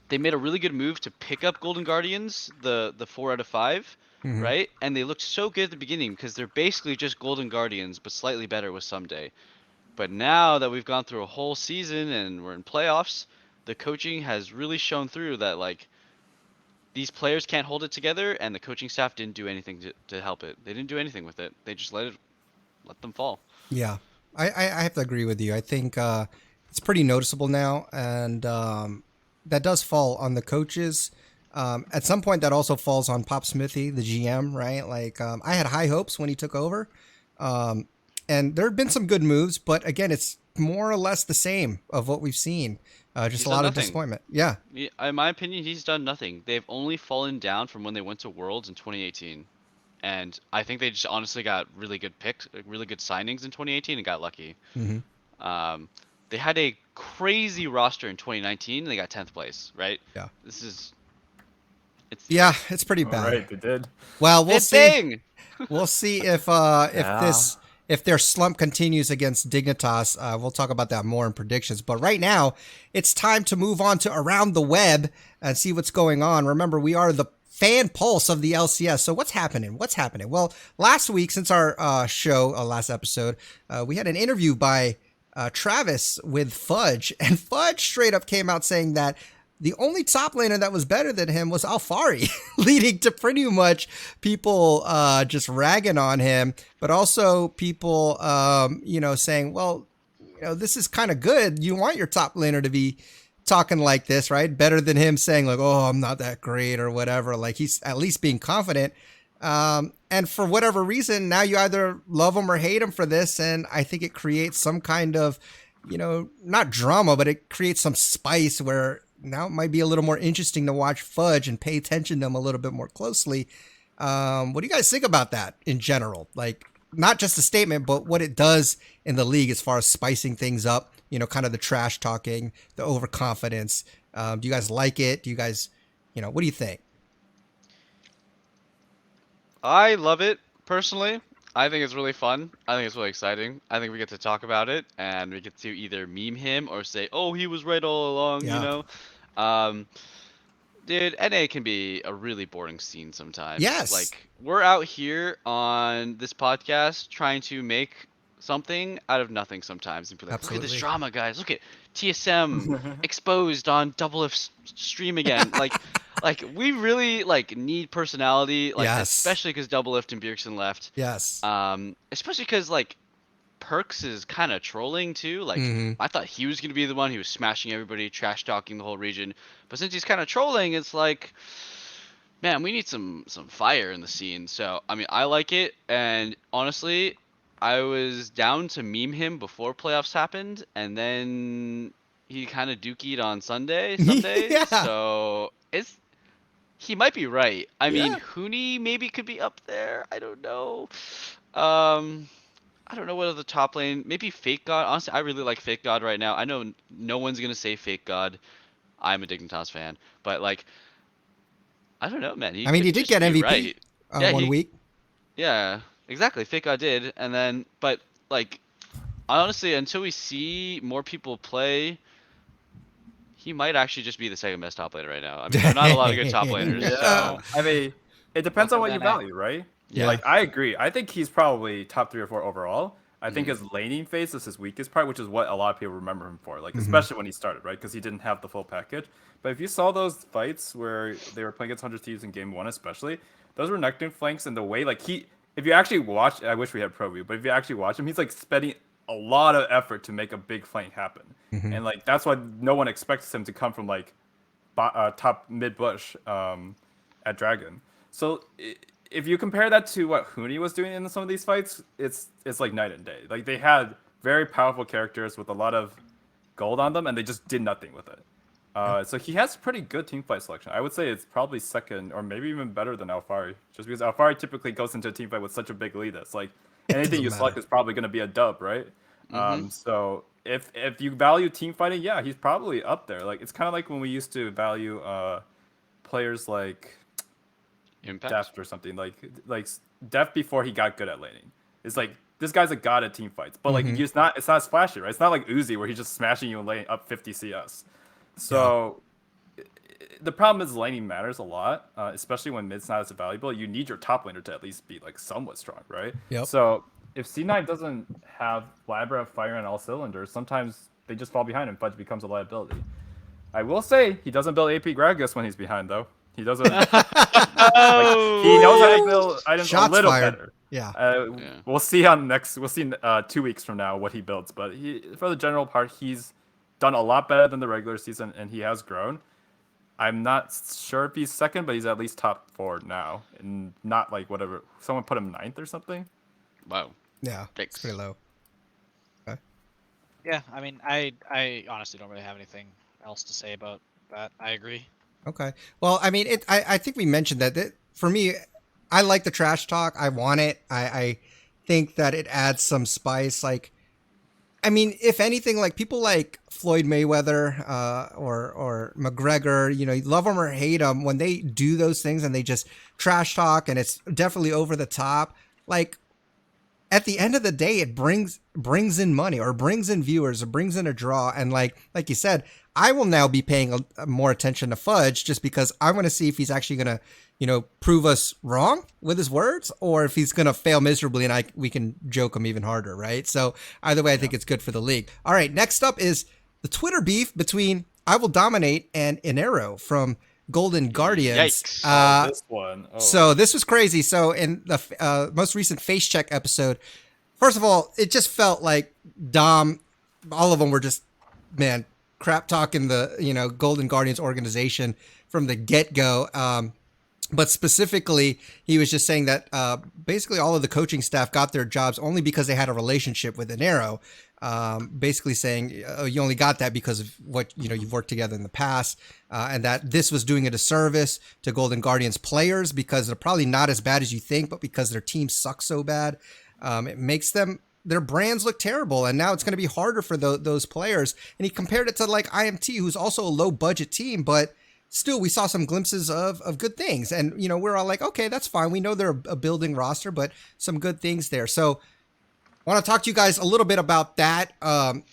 they made a really good move to pick up Golden Guardians, the 4 out of 5, Hmm. right? And they looked so good at the beginning because they're basically just Golden Guardians, but slightly better with Someday. But now that we've gone through a whole season and we're in playoffs, the coaching has really shown through that like these players can't hold it together, and the coaching staff didn't do anything to help it. They didn't do anything with it. They just let them fall. Yeah, I have to agree with you. I think it's pretty noticeable now, and that does fall on the coaches. At some point, that also falls on Pop Smithy, the GM, right? Like I had high hopes when he took over, um, and there have been some good moves, but again, it's more or less the same of what we've seen. Just He's a done lot of nothing. disappointment. Yeah, In my opinion, he's done nothing. They've only fallen down from when they went to Worlds in 2018. And I think they just honestly got really good picks, really good signings in 2018 and got lucky. hmm, Um, they had a crazy roster in 2019 and they got 10th place, right? yeah, This is it's yeah. It's pretty All bad. right, they did. Well, we'll it's see. bang. We'll see Yeah. if their slump continues against Dignitas. We'll talk about that more in predictions. But right now, it's time to move on to around the web and see what's going on. Remember, we are the fan pulse of the LCS. So what's happening? What's happening? Well, last week, since our last episode, we had an interview by Travis with Fudge, and Fudge straight up came out saying that the only top laner that was better than him was Alfari, leading to pretty much people just ragging on him, but also people, saying, well, this is kind of good. You want your top laner to be talking like this, right? Better than him saying like, oh, I'm not that great or whatever. Like he's at least being confident. And for whatever reason, now you either love him or hate him for this. And I think it creates some kind of, not drama, but it creates some spice where now it might be a little more interesting to watch Fudge and pay attention to him a little bit more closely. What do you guys think about that in general? Like, not just a statement, but what it does in the league as far as spicing things up, kind of the trash talking, the overconfidence. Do you guys like it? Do you guys, what do you think? I love it personally. I think it's really fun. I think it's really exciting. I think we get to talk about it and we get to either meme him or say, "Oh, he was right all along," you Yeah. know. Um, Dude, NA can be a really boring scene sometimes. Yes. Like, we're out here on this podcast trying to make something out of nothing sometimes and be like, look at this Absolutely. drama, guys. Look at TSM exposed on Double F's stream again. Like we really like need personality, like Yes. especially because Double Lift and Bjergsen left. Yes. Especially because like Perks is kind of trolling too. Like Hmm. I thought he was gonna be the one who was smashing everybody, trash talking the whole region. But since he's kind of trolling, it's like, man, we need some fire in the scene. So I mean, I like it, and honestly, I was down to meme him before playoffs happened, and then he kind of dookied on Sunday, some days. Yeah. So it's he might be right. I mean, Yeah. Huni maybe could be up there. I don't know. Um, I don't know what other top lane. Maybe Fake God. Honestly, I really like Fake God right now. I know no one's gonna say Fake God. I'm a Dignitas fan, but like, I don't know, man. He I mean, could he did just get be MVP right. Yeah, one he. week. Yeah, exactly. Fake God did, and then, but like, honestly, until we see more people play, he might actually just be the second best top laner right now. I mean, there are not a lot of good top laners, Yeah. so I mean, it depends on what Welcome you to NA. value, right? Yeah. Like, I agree. I think he's probably top 3 or 4 overall. I think Mhm. his laning phase is his weakest part, which is what a lot of people remember him for. Like, Mhm. especially when he started, right? Because he didn't have the full package. But if you saw those fights where they were playing against 100 Thieves in game 1, especially, those were Nectar flanks, and the way, like, if you actually watch, I wish we had Pro View, but if you actually watch him, he's, like, spending a lot of effort to make a big flank happen. Mhm. And, like, that's why no one expects him to come from, like, top mid bush at Dragon. So if you compare that to what Huni was doing in some of these fights, it's like night and day. Like they had very powerful characters with a lot of gold on them, and they just did nothing with it. So he has pretty good team fight selection. I would say it's probably second or maybe even better than Alfari, just because Alfari typically goes into a team fight with such a big lead that's like It anything doesn't you select matter. is probably going to be a dub, right? Mm-hmm. So if you value team fighting, yeah, he's probably up there. Like it's kind of like when we used to value players like Impact. Deft or something like Deft before he got good at laning. It's like this guy's a god at team fights, but like Mhm. it's not splashy, right? It's not like Uzi where he's just smashing you in lane up 50 CS. Yeah. So the problem is laning matters a lot, especially when mid's not as valuable. You need your top laner to at least be like somewhat strong, right? Yep. So if C9 doesn't have Labra fire on all cylinders, sometimes they just fall behind and Fudge becomes a liability. I will say he doesn't build AP Gragas when he's behind though. He doesn't like he knows how to build items a Shots little fired. better. Yeah. Yeah. We'll see on next. We'll see 2 weeks from now what he builds. But for the general part, he's done a lot better than the regular season, and he has grown. I'm not sure if he's second, but he's at least top 4 now, and not like whatever. Someone put him ninth or something. Wow. Yeah. It's Thanks. pretty low. Okay. Yeah, I mean, I honestly don't really have anything else to say about that. I agree. Okay. Well, I mean, I think we mentioned that for me, I like the trash talk. I want it. I think that it adds some spice. Like, I mean, if anything, like people like Floyd Mayweather or McGregor, you know, you love them or hate them, when they do those things and they just trash talk and it's definitely over the top. Like at the end of the day, it brings in money or brings in viewers or brings in a draw. And like you said, I will now be paying more attention to Fudge just because I want to see if he's actually going to, you know, prove us wrong with his words, or if he's going to fail miserably and we can joke him even harder, right? So either way, I think it's good for the league. All right, next up is the Twitter beef between I Will Dominate and Inero from Golden Guardians. Yikes. This one. Oh. So this was crazy. So in the most recent Face Check episode, first of all, it just felt like Dom, all of them were just, man, crap talking the, you know, Golden Guardians organization from the get-go. But specifically, he was just saying that basically all of the coaching staff got their jobs only because they had a relationship with Inero. Basically saying, oh, you only got that because of what, you know, you've worked together in the past, and that this was doing a disservice to Golden Guardians players because they're probably not as bad as you think, but because their team sucks so bad, it makes their brands look terrible, and now it's going to be harder for those players. And he compared it to like IMT, who's also a low budget team, but still we saw some glimpses of good things. And, you know, we're all like, okay, that's fine. We know they're a building roster, but some good things there. So I want to talk to you guys a little bit about that,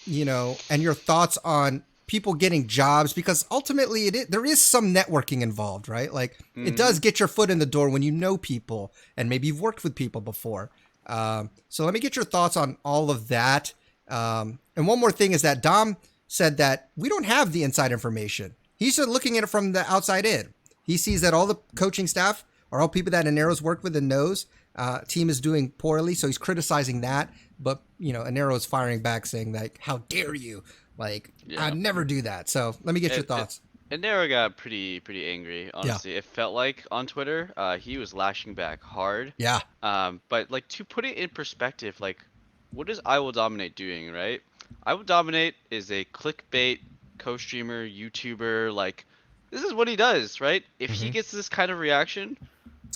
you know, and your thoughts on people getting jobs, because ultimately there is some networking involved, right? Like it does get your foot in the door when you know people and maybe you've worked with people before. So let me get your thoughts on all of that. And one more thing is that Dom said that we don't have the inside information. He's just looking at it from the outside in. He sees that all the coaching staff are all people that Inero's worked with and knows. Team is doing poorly, so he's criticizing that. But, you know, Inero is firing back saying, like, how dare you? Like, Yeah. I'd never do that. So let me get your thoughts. Inero got pretty angry, honestly. It felt like on Twitter, he was lashing back hard. Yeah. But like to put it in perspective, like what is I Will Dominate doing, right? I Will Dominate is a clickbait co-streamer, YouTuber, like this is what he does, right? If he gets this kind of reaction,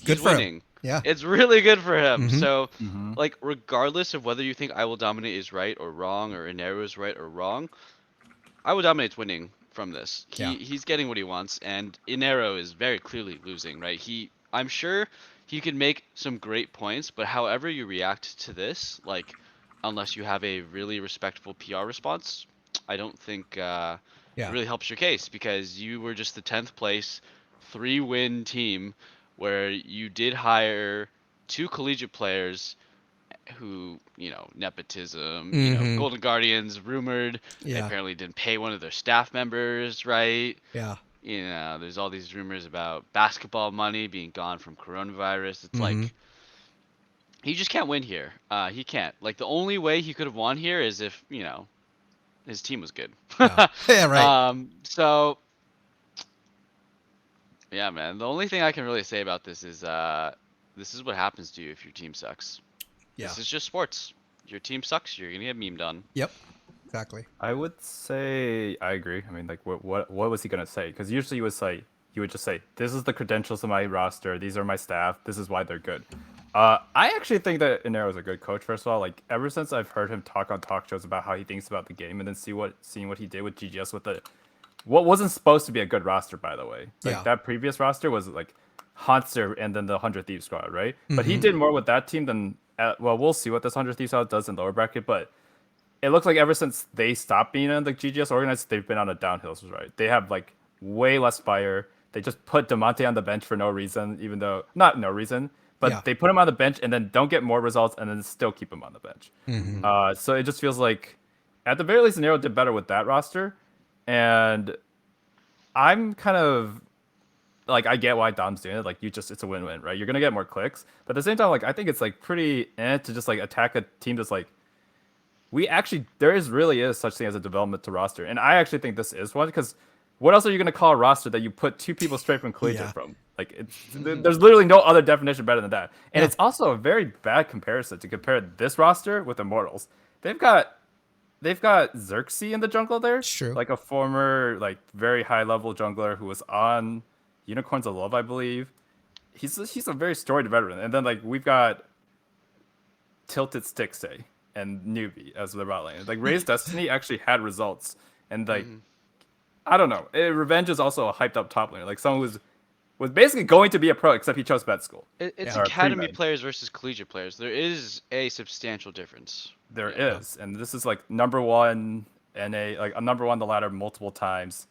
good he's for him. winning. Yeah. It's really good for him. Mhm. So like regardless of whether you think I Will Dominate is right or wrong or Inero is right or wrong, I Will Dominate's winning from this. He's getting what he wants, and Inero is very clearly losing, right? I'm sure he could make some great points, but however you react to this, like, unless you have a really respectful PR response, I don't think it really helps your case, because you were just the 10th place, 3-win team, where you did hire 2 collegiate players who, you know, nepotism, you know, Golden Guardians rumored they apparently didn't pay one of their staff members, right? Yeah. You know, there's all these rumors about basketball money being gone from coronavirus. It's like he just can't win here. He can't. Like the only way he could have won here is if, you know, his team was good. Yeah, right. So yeah, man. The only thing I can really say about this is what happens to you if your team sucks. Yeah. This is just sports. Your team sucks, you're gonna get memed on. Yep. Exactly. I would say I agree. I mean, like, what was he gonna say? Because usually you would just say, "This is the credentials of my roster. These are my staff. This is why they're good." I actually think that Inero is a good coach. First of all, like ever since I've heard him talk on talk shows about how he thinks about the game, and then seeing what he did with GGS with the what wasn't supposed to be a good roster, by the way. Like Yeah. that previous roster was like Hanser and then the 100 Thieves squad, right? But he Mhm. did more with that team than well, we'll see what this 100 Thieves squad does in lower bracket, but it looks like ever since they stopped being in the GGS organized, they've been on a downhill, right? They have like way less fire. They just put Demonte on the bench for no reason, even though not no reason, Yeah. but they put him on the bench and then don't get more results and then still keep him on the bench. Mhm. So it just feels like at the very least, Nero did better with that roster, and I'm kind of like I get why Dom's doing it. Like it's a win-win, right? You're gonna get more clicks, but at the same time, like I think it's like pretty to just like attack a team that's like really is such thing as a development to roster, and I actually think this is one because what else are you gonna call a roster that you put two people straight from collegiate Yeah. from? Like there's literally no other definition better than that, and Yeah. it's also a very bad comparison to compare this roster with Immortals. They've got Xerxes in the jungle there. It's true. Like a former, like very high level jungler who was on Unicorns of Love, I believe. He's a very storied veteran. And then like we've got Tilted Stixay and Newbie as the bot lane. Like Ray's Destiny actually had results. And like I don't know. Revenge is also a hyped up top laner. Like someone was basically going to be a pro, except he chose vet school. It's Or academy pre-med. players versus collegiate players. There is a substantial difference. There Yeah. is, and this is like number one NA, like a number one the ladder multiple times.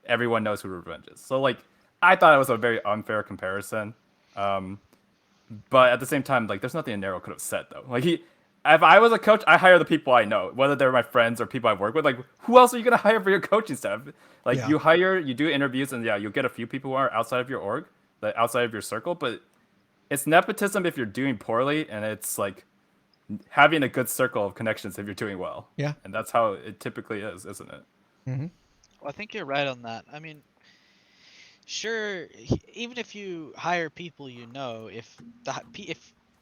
Everyone knows who Revenge is. So like, I thought it was a very unfair comparison. But at the same time, like, there's nothing Inero could have said though. Like if I was a coach, I hire the people I know, whether they're my friends or people I work with. Like, who else are you gonna hire for your coaching staff? Like, Yeah. you do interviews, and yeah, you'll get a few people who are outside of your org, like outside of your circle. But it's nepotism if you're doing poorly, and it's like having a good circle of connections if you're doing well. Yeah. And that's how it typically is, isn't it? Mhm. Well, I think you're right on that. I mean, sure, even if you hire people you know, if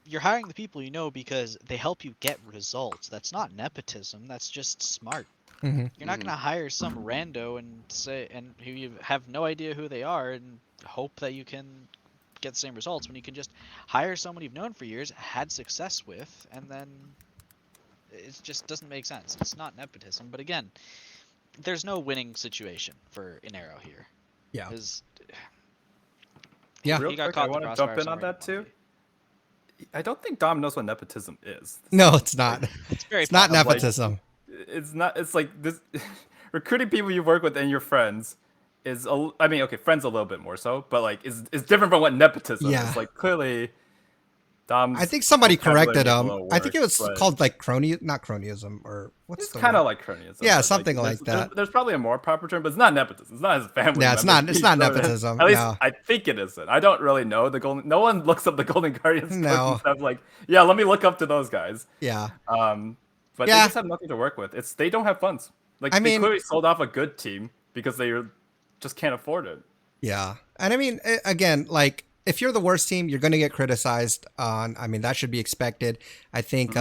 you're hiring the people you know because they help you get results, that's not nepotism. That's just smart. Mhm. You're not gonna hire some rando and who you have no idea who they are and hope that you can get the same results when you can just hire someone you've known for years, had success with, and then it just doesn't make sense. It's not nepotism, but again, there's no winning situation for Inero here. Yeah. 'Cause Yeah. Real he got quick, caught I in the want to jump crossfire in on somewhere that he didn't too. wanna I don't think Dom knows what nepotism is. No, it's not. be. It's very It's not possible. nepotism. It's not. It's like this recruiting people you work with and your friends is. I mean, okay, friends a little bit more so, but like is different from what nepotism Yeah. is. Like clearly, Dom's. I think somebody vocabulary corrected is a him. little I think it worse, was but called like not cronyism, or what's It's the kind word? of like cronyism. Yeah, but, something like there's, that. There's probably a more proper term, but it's not nepotism. It's not his family. Yeah, it's members not- it's being not thrown in. nepotism, At least yeah. I think it isn't. I don't really know the golden. No one looks up the Golden Guardians No. coaching stuff. Like, yeah, let me look up to those guys. Yeah. But Yeah. they just have nothing to work with. They don't have funds. Like I they mean- clearly sold off a good team because they just can't afford it. Yeah. And I mean, again, like if you're the worst team, you're going to get criticized on. I mean, that should be expected. I think,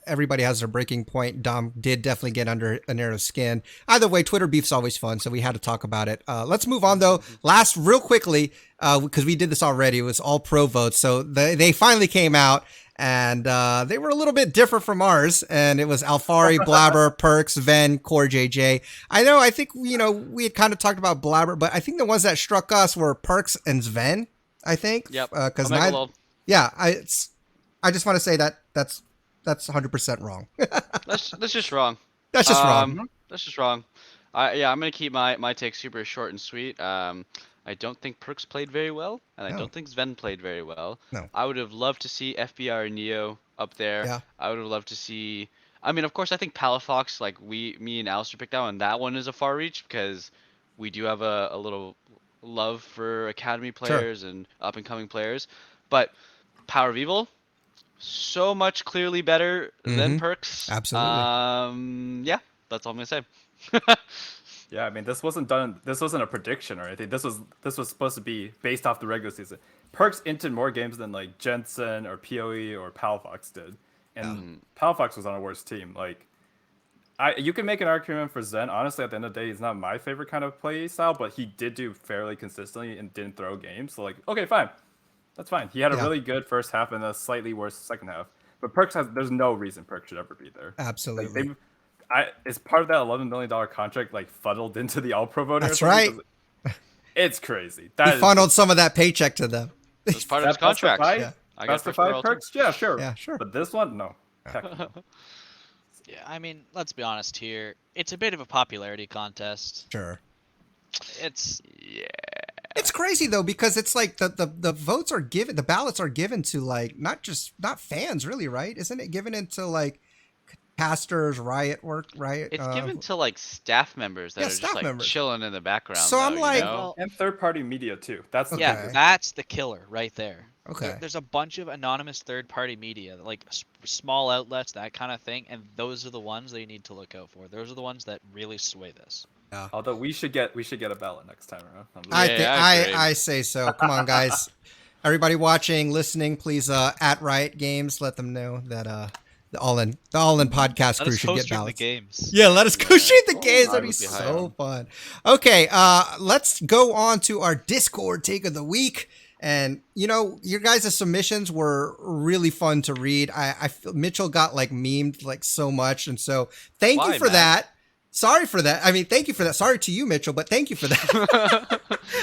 everybody has their breaking point. Dom did definitely get under Inero's skin. Either way, Twitter beef's always fun, so we had to talk about it. Let's move on, though. Last, real quickly, because we did this already, it was all pro votes. So they finally came out. And they were a little bit different from ours. And it was Alfari, Blabber, Perks, Ven, Core JJ. I think, we had kind of talked about Blabber, but I think the ones that struck us were Perks and Sven, I think. Yep. Because Omega Lol. yeah, I just want to say that's 100% wrong. That's just wrong. That's just wrong. That's just wrong. I'm gonna keep my take super short and sweet. I don't think Perks played very well, and I No. don't think Sven played very well. No. I would have loved to see FBR and Neo up there. Yeah. I would have loved to see. I mean, of course, I think Palafox, like me and Alistair picked out, and that one is a far reach because we do have a little love for academy players and up and coming players. But Power of Evil, so much clearly better than Perks. Absolutely. Yeah, that's all I'm gonna say. Yeah, I mean, this wasn't a prediction or anything. This was supposed to be based off the regular season. Perks entered more games than like Jensen or PoE or Palafox did, and Palafox was on a worse team. Like, You can make an argument for Zen. Honestly, at the end of the day, he's not my favorite kind of play style, but he did do fairly consistently and didn't throw games. So like, okay, fine, that's fine. He had a really good first half and a slightly worse second half. But there's no reason Perks should ever be there. Absolutely. Like, is part of that $11 million contract like funneled into the All Pro voting? That's right. It's crazy. He funneled some of that paycheck to them. That's part of his contract. Yeah. I got Best of 5 Perks? Yeah, sure. Yeah, sure. But this one, no. Heck no. Yeah, I mean, let's be honest here. It's a bit of a popularity contest. Sure. It's It's crazy though, because it's like the votes are given, the ballots are given to like not fans really, right? Isn't it given into like casters, riot? It's given to like staff members that are just like chilling in the background. So I'm like, and third-party media too. That's the yeah, that's the killer right there. Okay. There's a bunch of anonymous third-party media, like small outlets, that kind of thing, and those are the ones that you need to look out for. Those are the ones that really sway this. Yeah. Although we should get a ballot next time around. I say so. Come on, guys. Everybody watching, listening, please at Riot Games, let them know that the All In podcast crew should get ballots. The games. Yeah, let us go shoot the games. That'd be so fun. Okay, let's go on to our Discord take of the week. And you know, your guys' submissions were really fun to read. I feel Mitchell got like memed like so much, and so thank you for that. Sorry for that. I mean, thank you for that. Sorry to you, Mitchell, but thank you for that.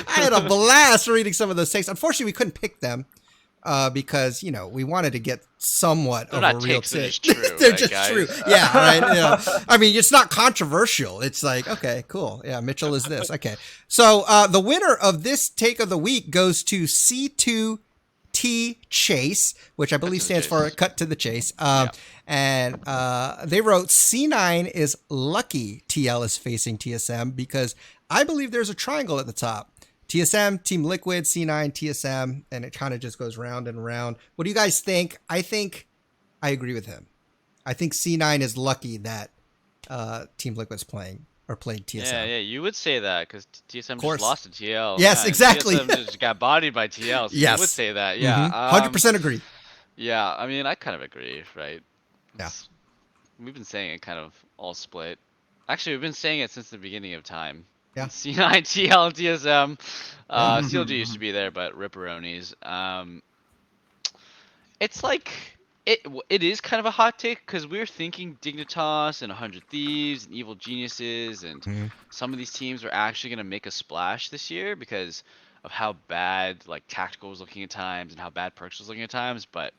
I had a blast reading some of those takes. Unfortunately, we couldn't pick them because, you know, we wanted to get somewhat of a real take. They're just true. Yeah, right. You know, I mean, it's not controversial. It's like, okay, cool. Yeah, Mitchell is this. Okay. So the winner of this take of the week goes to C2T Chase, which I believe stands for Cut to the Chase. And they wrote, C9 is lucky TL is facing TSM because I believe there's a triangle at the top. TSM, Team Liquid, C9, TSM, and it kind of just goes round and round. What do you guys think? I think I agree with him. I think C9 is lucky that Team Liquid's playing or played TSM. Yeah, you would say that because TSM just lost to TL. Yes, exactly. TSM just got bodied by TL. So yes. You would say that, yeah. 100% agree. Yeah, I mean, I kind of agree, right? Yeah. We've been saying it kind of all split. Actually, we've been saying it since the beginning of time. Yeah. C9, TL, TSM. CLG used to be there, but Ripperonis. It's like it is kind of a hot take because we're thinking Dignitas and 100 Thieves and Evil Geniuses and some of these teams are actually going to make a splash this year because of how bad like Tactical was looking at times and how bad Perks was looking at times. But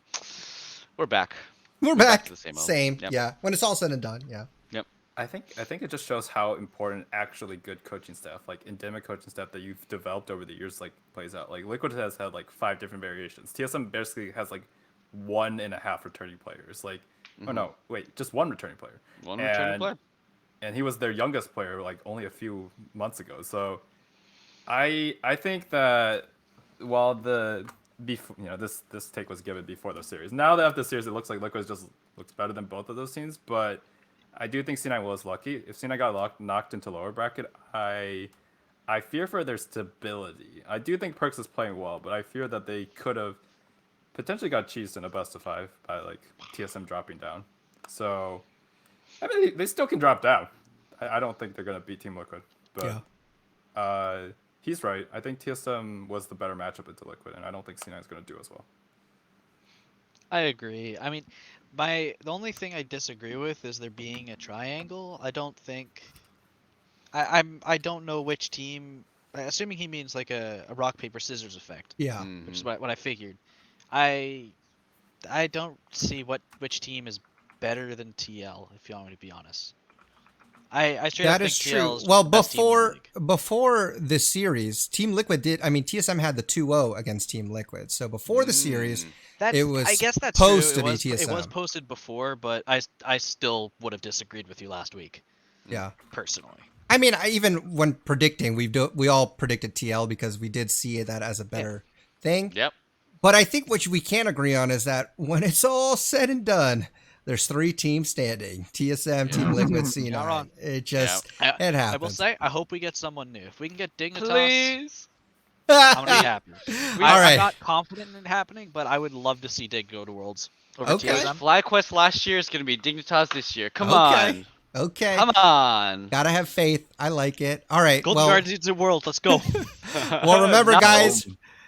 we're back. We're back. To the same. Yep. Yeah. When it's all said and done. Yeah. Yep. I think it just shows how important actually good coaching staff, like endemic coaching staff that you've developed over the years, like plays out. Like Liquid has had like 5 different variations. TSM basically has like 1.5 returning players. Like, oh no, wait, just 1 returning player. Returning player. And he was their youngest player like only a few months ago. So, I think that while this take was given before the series. Now that after the series, it looks like Liquid just looks better than both of those teams, but. I do think C9 was lucky. If C9 got knocked into lower bracket, I fear for their stability. I do think Perks is playing well, but I fear that they could have potentially got cheesed in a best of 5 by like TSM dropping down. So, I mean, they still can drop down. I don't think they're gonna beat Team Liquid, but he's right. I think TSM was the better matchup into Liquid, and I don't think C9 is gonna do as well. I agree. I mean, the only thing I disagree with is there being a triangle. I don't think. I don't know which team. Assuming he means like a rock paper scissors effect. Yeah. Which is what I figured. I don't see which team is better than TL. If you want me to be honest. I straight up think TL is well, the best team in the league. before the series, Team Liquid did. I mean, TSM had the 2-0 against Team Liquid. So before the series, it was I guess that's supposed true. to be TSM. It was posted before, but I still would have disagreed with you last week. Yeah. Personally. I mean, even when predicting, we all predicted TL because we did see that as a better thing. Yep. But I think what we can agree on is that when it's all said and done, there's 3 teams standing: TSM, Team Liquid, C9. It just it happens. I will say, I hope we get someone new. If we can get Dignitas, Please. I'm gonna be happy. I'm not confident in it happening, but I would love to see Dig go to Worlds over TSM. FlyQuest last year is gonna be Dignitas this year. Come on. Okay. Come on. Gotta have faith. I like it. All right. Golden Well, Guardians needs the world. Let's go. well, remember, No. guys,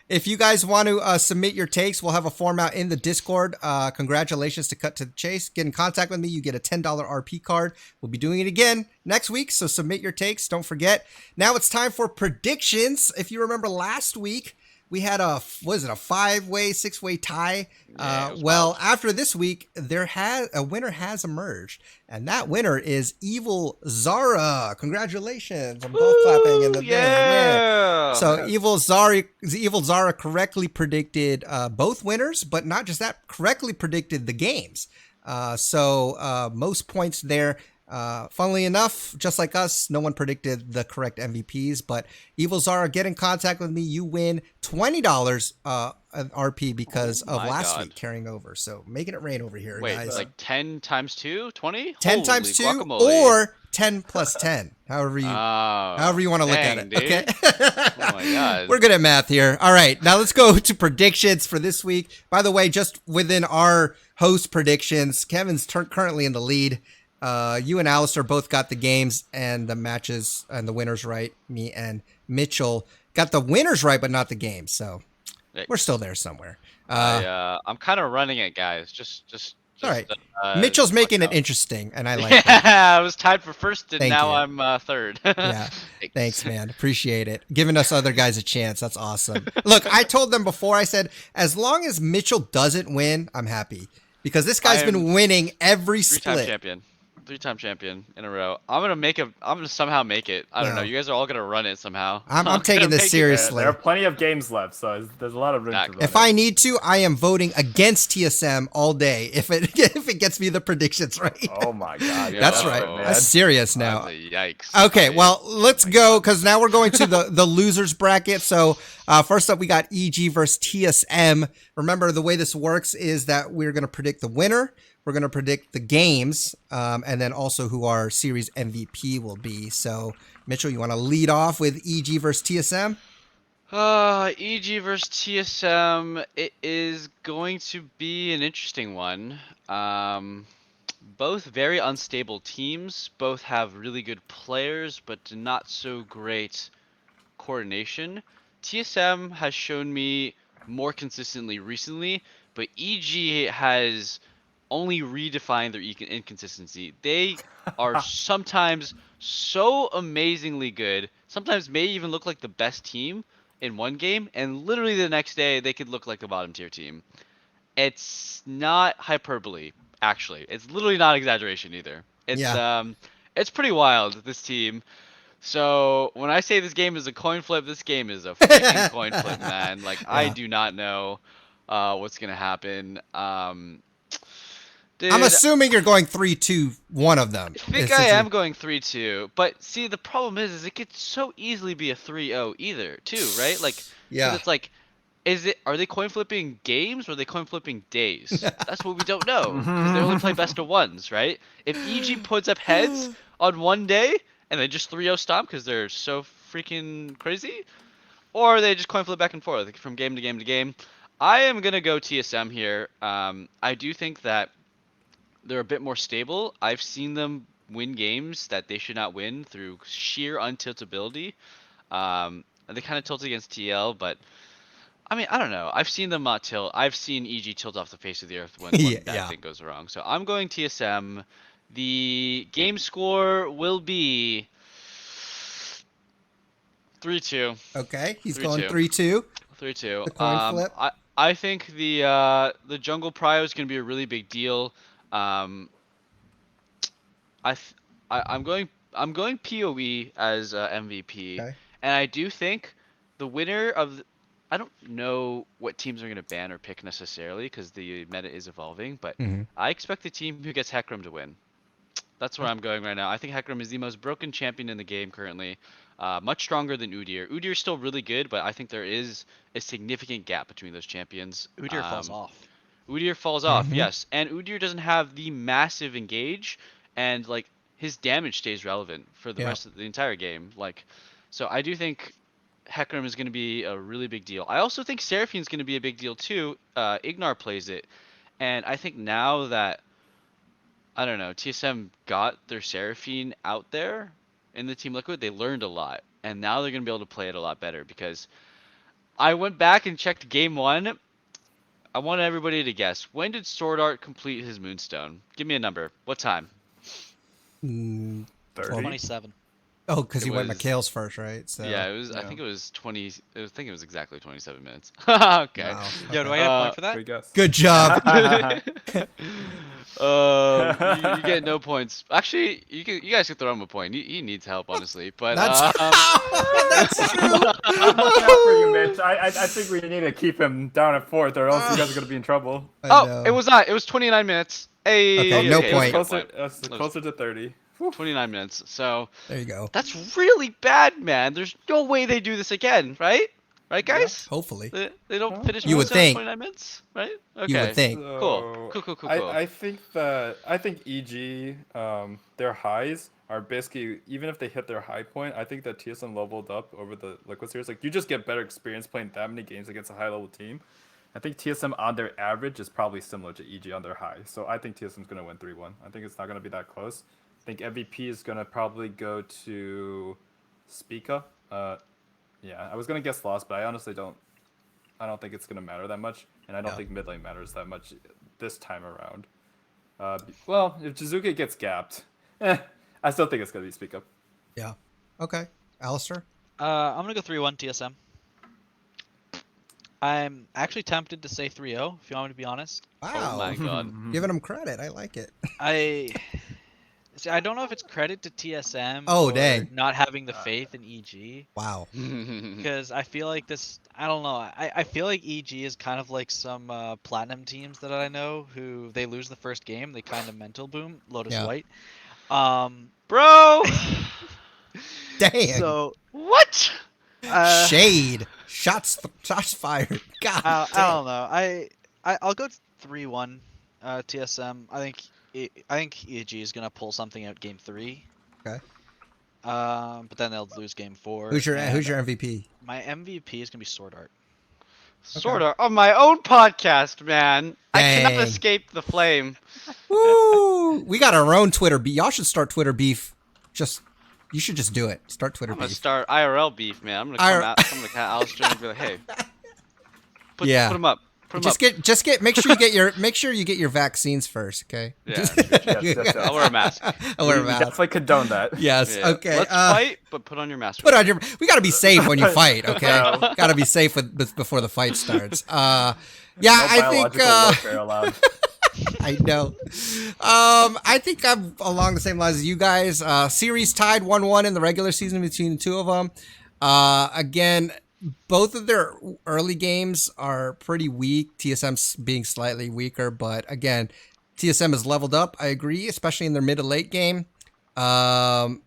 if you guys want to submit your takes, we'll have a form out in the Discord. Congratulations to Cut to the Chase. Get in contact with me. You get a $10 RP card. We'll be doing it again next week, so submit your takes. Don't forget. Now it's time for predictions. If you remember last week, we had a 5-way, 6-way tie. Yeah, it was Well, wild. after this week, a winner has emerged, and that winner is Evil Zara. Congratulations! I'm both clapping in the thing. Yeah. So Evil Zara correctly predicted both winners, but not just that, correctly predicted the games. So most points there. Funnily enough, just like us, no one predicted the correct MVPs, but Evil Zara, get in contact with me. You win $20 an RP because of my last God. week carrying over. So making it rain over here, Wait, guys. like 10 times 2? 20? 10 times 2 guacamole. or 10 plus 10. However you want to look at it. Dude. Okay. Oh my God. We're good at math here. All right. Now let's go to predictions for this week. By the way, just within our host predictions, Kevin's currently in the lead. You and Alistair both got the games and the matches and the winners right. Me and Mitchell got the winners right, but not the games. So we're still there somewhere. I'm kind of running it, guys. Just all right. uh, Mitchell's making it watch out. interesting, and I like that. Yeah, I was tied for first, and Thank now you. I'm third. Yeah. Thanks, man. Appreciate it. Giving us other guys a chance. That's awesome. Look, I told them before, I said, as long as Mitchell doesn't win, I'm happy. Because this guy's been winning every Three-time split. champion. 3-time champion in a row. I'm gonna somehow make it. I don't know. Well, You guys are all gonna run it somehow. I'm taking this make it. seriously. There are plenty of games left, so there's a lot of room to run. If I need to, I am voting against TSM all day if it gets me the predictions right. Oh my God. Yeah, That's oh, right. man. That's serious now. Yikes. Okay, well, let's go because now we're going to the losers bracket. So first up, we got EG versus TSM. Remember, the way this works is that we're going to predict the winner. We're going to predict the games, and then also who our series MVP will be. So, Mitchell, you want to lead off with EG versus TSM? EG versus TSM. It is going to be an interesting one. Both very unstable teams. Both have really good players, but not so great coordination. TSM has shown me more consistently recently, but EG has only redefined their inconsistency. They are sometimes so amazingly good, sometimes may even look like the best team in one game, and literally the next day they could look like the bottom tier team. It's not hyperbole, actually. It's literally not exaggeration either. It's pretty wild, this team. So when I say this game is a coin flip, this game is a freaking coin flip, man. Like I do not know what's gonna happen. Dude, I'm assuming you're going 3-2, one of them. I think I am going 3-2, but see the problem is it could so easily be a 3-0 either, too, right? Like, 'cause it's like, are they coin flipping games or are they coin flipping days? That's what we don't know because they only play best of ones, right? If EG puts up heads on one day and they just 3-0 stomp because they're so freaking crazy, or they just coin flip back and forth from game to game to game. I am gonna go TSM here. I do think that they're a bit more stable. I've seen them win games that they should not win through sheer untiltability. They kind of tilt against TL, but I mean, I don't know. I've seen them not tilt. I've seen EG tilt off the face of the earth when that thing goes wrong. So I'm going TSM. The game score will be 3-2. Okay, he's 3-2. going 3-2. 3-2. The coin flip. I think the jungle prio is going to be a really big deal. I'm going PoE as MVP, Okay. and I do think the winner of I don't know what teams are going to ban or pick necessarily because the meta is evolving, but I expect the team who gets Hecarim to win. That's where I'm going right now. I think Hecarim is the most broken champion in the game currently, much stronger than Udyr. Udyr is still really good, but I think there is a significant gap between those champions. Udyr falls off. Udyr falls off, yes. And Udyr doesn't have the massive engage, and like his damage stays relevant for the rest of the entire game. Like, so I do think Hecarim is going to be a really big deal. I also think Seraphine is going to be a big deal too. Ignar plays it, and I think now that I don't know, TSM got their Seraphine out there in the Team Liquid. They learned a lot, and now they're gonna be able to play it a lot better because I went back and checked game 1. I want everybody to guess. When did Sword Art complete his Moonstone? Give me a number. What time? 30. 27. Oh, because It you went was- McHale's first, right? So Yeah, it was. I Yeah. think it was 20. I think it was exactly 27 minutes. Okay. wow. Yo, do Okay. I get a point for that? Good guess. Good job. You get no points. Actually, you guys could throw him a point. He needs help, honestly. But That's that's true. I'm looking out for you, Mitch. I think we need to keep him down at 4th, or else you guys are gonna be in trouble. I oh, know. it was not. It was 29 minutes. Hey, Okay, no it was point. a good Closer, point. closer to 30. 29 minutes. So There you go. that's really bad, man. There's no way they do this again, right? Right, guys? Hopefully. They don't finish. You would Moonstone in think. 29 minutes, right? Okay. You would think. Cool. Cool. I think EG, their highs are basically, even if they hit their high point, I think that TSM leveled up over the Liquid series. Like, you just get better experience playing that many games against a high level team. I think TSM on their average is probably similar to EG on their high. So I think TSM's gonna win 3-1. I think it's not gonna be that close. I think MVP is gonna probably go to Spica. Yeah, I was gonna guess Lost, but I honestly don't. I don't think it's gonna matter that much, and I don't think mid lane matters that much this time around. Well, if Jizuke gets gapped, I still think it's gonna be Speak Up. Yeah. Okay. Alistair? I'm gonna go 3-1 TSM. I'm actually tempted to say 3-0, if you want me to be honest. Wow. Oh my god. Giving them credit. I like it. I don't know if it's credit to TSM Oh, or dang. not having the faith in EG. Wow. Because I feel like this, I don't know. I feel like EG is kind of like some platinum teams that I know who they lose the first game, they kind of mental boom. Lotus Yeah. White. Bro. Dang. So What? Shade. Shots fired. God. I damn. don't know. I'll go 3-1 TSM. I think EG is gonna pull something out game 3. Okay. But then they'll lose game 4. Who's your and MVP? My MVP is gonna be Sword Art. Sort of on my own podcast, man. I cannot Dang. escape the flame. Woo! We got our own Twitter beef. Y'all should start Twitter beef. You should just do it. Start Twitter I'm gonna beef. start IRL beef, man. I'm gonna come to Alistair and be like, hey, put him up. Put him up. Make sure you get your vaccines first, okay? Yeah, Yes. I'll wear a mask. I'll wear a We mask. definitely condone that. Yes. Yeah. Okay. Let's fight, but put on your mask. Put on your. We gotta be safe when you fight, okay? No. Gotta be safe before the fight starts. Yeah, No I think. biological warfare allowed. I know. I think I'm along the same lines as you guys. Series tied 1-1 in the regular season between the two of them. Again, both of their early games are pretty weak. TSM's being slightly weaker, but again, TSM has leveled up. I agree, especially in their mid to late game. I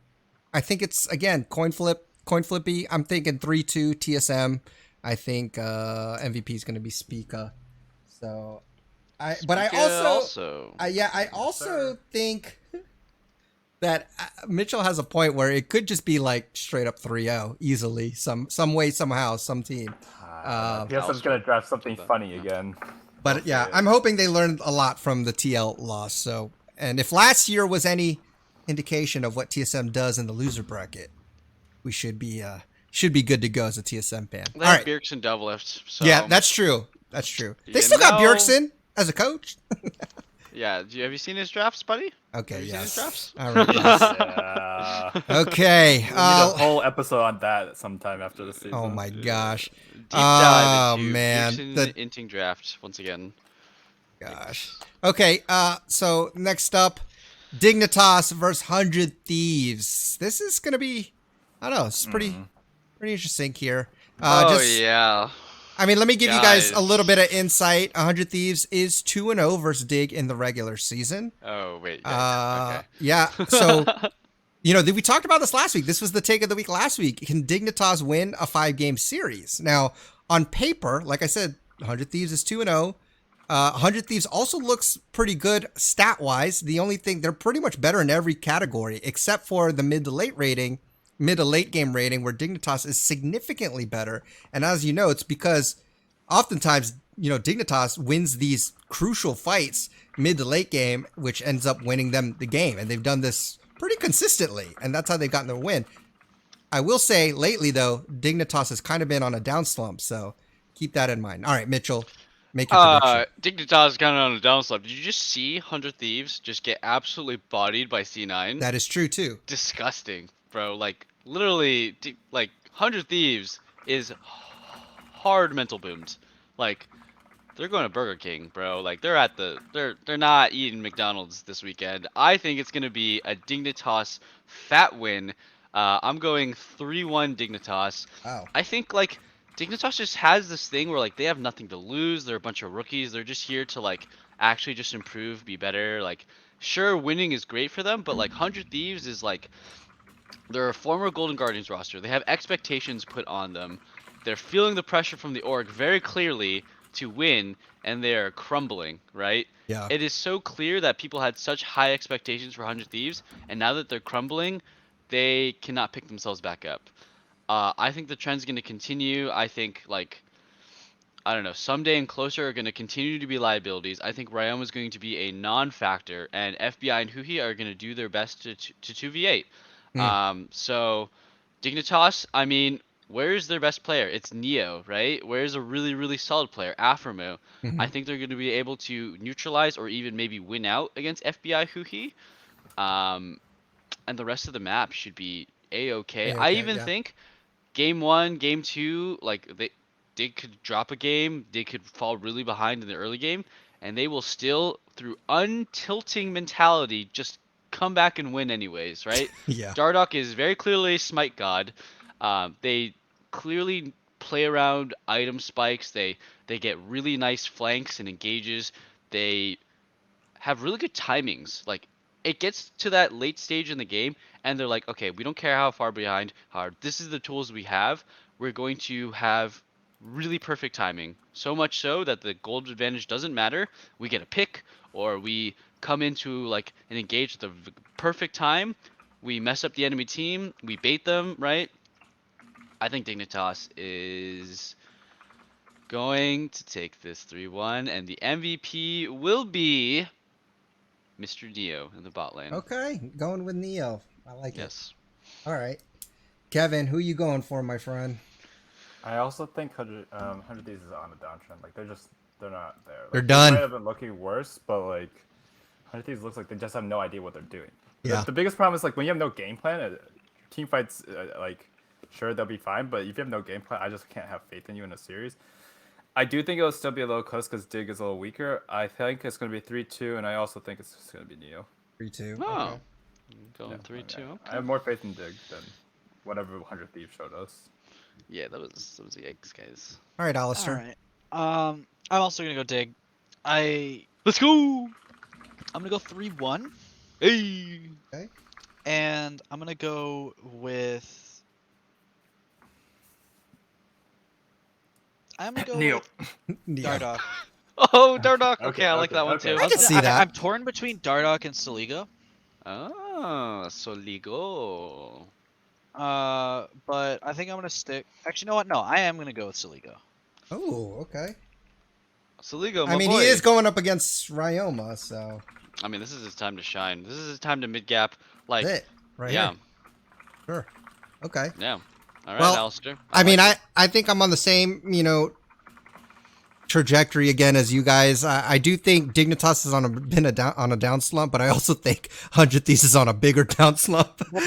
think it's again coin flippy. I'm thinking 3-2 TSM. I think MVP is going to be Spica. So. I also think that Mitchell has a point where it could just be like straight up 3-0 easily, some way, somehow, some team. TSM's gonna draft something funny again. But yeah, I'm hoping they learned a lot from the TL loss. So, and if last year was any indication of what TSM does in the loser bracket, we should be good to go as a TSM fan. They All have right. Bjergsen deadlift. So, Yeah, that's true. That's true. They You still got know- Bjergsen as a coach. Yeah. Have you seen his drafts, buddy? Okay, Have you seen his yes. drafts? All right, yes. Yeah. Okay. We need a whole episode on that sometime after the season. Oh my gosh. Deep dive into man. Bjergsen inting draft once again. Gosh. Okay, so next up, Dignitas versus 100 Thieves. This is gonna be, I don't know, it's pretty interesting here. Yeah. I mean, let me give you guys a Guys. little bit of insight. 100 Thieves is 2-0 versus Dig in the regular season. Oh wait. Yeah. Yeah, so, we talked about this last week. This was the take of the week last week. Can Dignitas win a 5-game series? Now, on paper, like I said, 100 Thieves is 2-0. 100 Thieves also looks pretty good stat-wise. The only thing, they're pretty much better in every category, except for the mid to late game rating, where Dignitas is significantly better. And as you know, it's because oftentimes, Dignitas wins these crucial fights, mid to late game, which ends up winning them the game. And they've done this pretty consistently, and that's how they've gotten their win. I will say lately, though, Dignitas has kind of been on a down slump, so keep that in mind. All right, Mitchell, make your prediction. Dignitas is kind of on a downslope. Did you just see 100 Thieves just get absolutely bodied by C9? That is true, too. Disgusting, bro. Like, literally, like, 100 Thieves is hard mental booms. Like, they're going to Burger King, bro. Like, they're not eating McDonald's this weekend. I think it's going to be a Dignitas fat win. I'm going 3-1 Dignitas. Wow. I think, like, Dignitas just has this thing where, like, they have nothing to lose. They're a bunch of rookies. They're just here to, like, actually just improve, be better. Like, sure, winning is great for them, but, like, 100 Thieves is, like, they're a former Golden Guardians roster. They have expectations put on them. They're feeling the pressure from the org very clearly to win, and they're crumbling, right? Yeah. It is so clear that people had such high expectations for 100 Thieves, and now that they're crumbling, they cannot pick themselves back up. I think the trend's going to continue. I think, like, I don't know, Someday and Closer are going to continue to be liabilities. I think Ryoma is going to be a non-factor, and FBI and Huhi are going to do their best to 2v8. So, Dignitas, I mean, where's their best player? It's Neo, right? Where's a really, really solid player? Aframo. I think they're going to be able to neutralize or even maybe win out against FBI Huhi. And the rest of the map should be A-okay. I even think game 1, game 2, like they could drop a game, they could fall really behind in the early game, and they will still, through untilting mentality, just come back and win anyways, right? Yeah. Dardoch is very clearly a smite god. They clearly play around item spikes. They get really nice flanks and engages. They have really good timings. Like, it gets to that late stage in the game, and they're like, okay, we don't care how far behind, this is the tools we have. We're going to have really perfect timing. So much so that the gold advantage doesn't matter. We get a pick, or we come into, like, an engage at the perfect time. We mess up the enemy team. We bait them, right? I think Dignitas is going to take this 3-1, and the MVP will be Mr. Neo in the bot lane. Okay, going with Neo. I like it. Yes. All right. Kevin, who you going for, my friend? I also think 100 Thieves is on a downtrend. Like, they're not there. Like, They're done. They might have been looking worse, but, like, 100 Thieves looks like they just have no idea what they're doing. Yeah. The biggest problem is, like, when you have no game plan, team fights, like, sure, they'll be fine, but if you have no game plan, I just can't have faith in you in a series. I do think it'll still be a little close because Dig is a little weaker. I think it's going to be 3-2, and I also think it's just going to be Neo. 3-2. Oh. Okay. Going 3-2. Okay. I have more faith in Dig than whatever 100 Thieves showed us. Yeah, that was yikes, guys. All right, Alistair. All right. I'm also gonna go Dig. Let's go. I'm gonna go 3-1, Hey. Okay. and I'm gonna go with. I'm gonna go Neo. with Neo. Dardoch. Oh, Dardoch. Okay, Okay, I like that one okay. too. I can see that. I'm torn between Dardoch and Soligo. Oh, Soligo. But I think I'm gonna stick. Actually, you know what? No, I am gonna go with Soligo. Oh, okay. Soligo, my I mean, boy. he is going up against Ryoma, so I mean, this is his time to shine. This is his time to mid gap. Like, that's it, right yeah, here. Sure. Okay. yeah. All right, Well, Alistair. I mean, like it. I think I'm on the same, trajectory again as you guys. I do think Dignitas is on a down slump, but I also think 100 Thieves is on a bigger down slump. Well,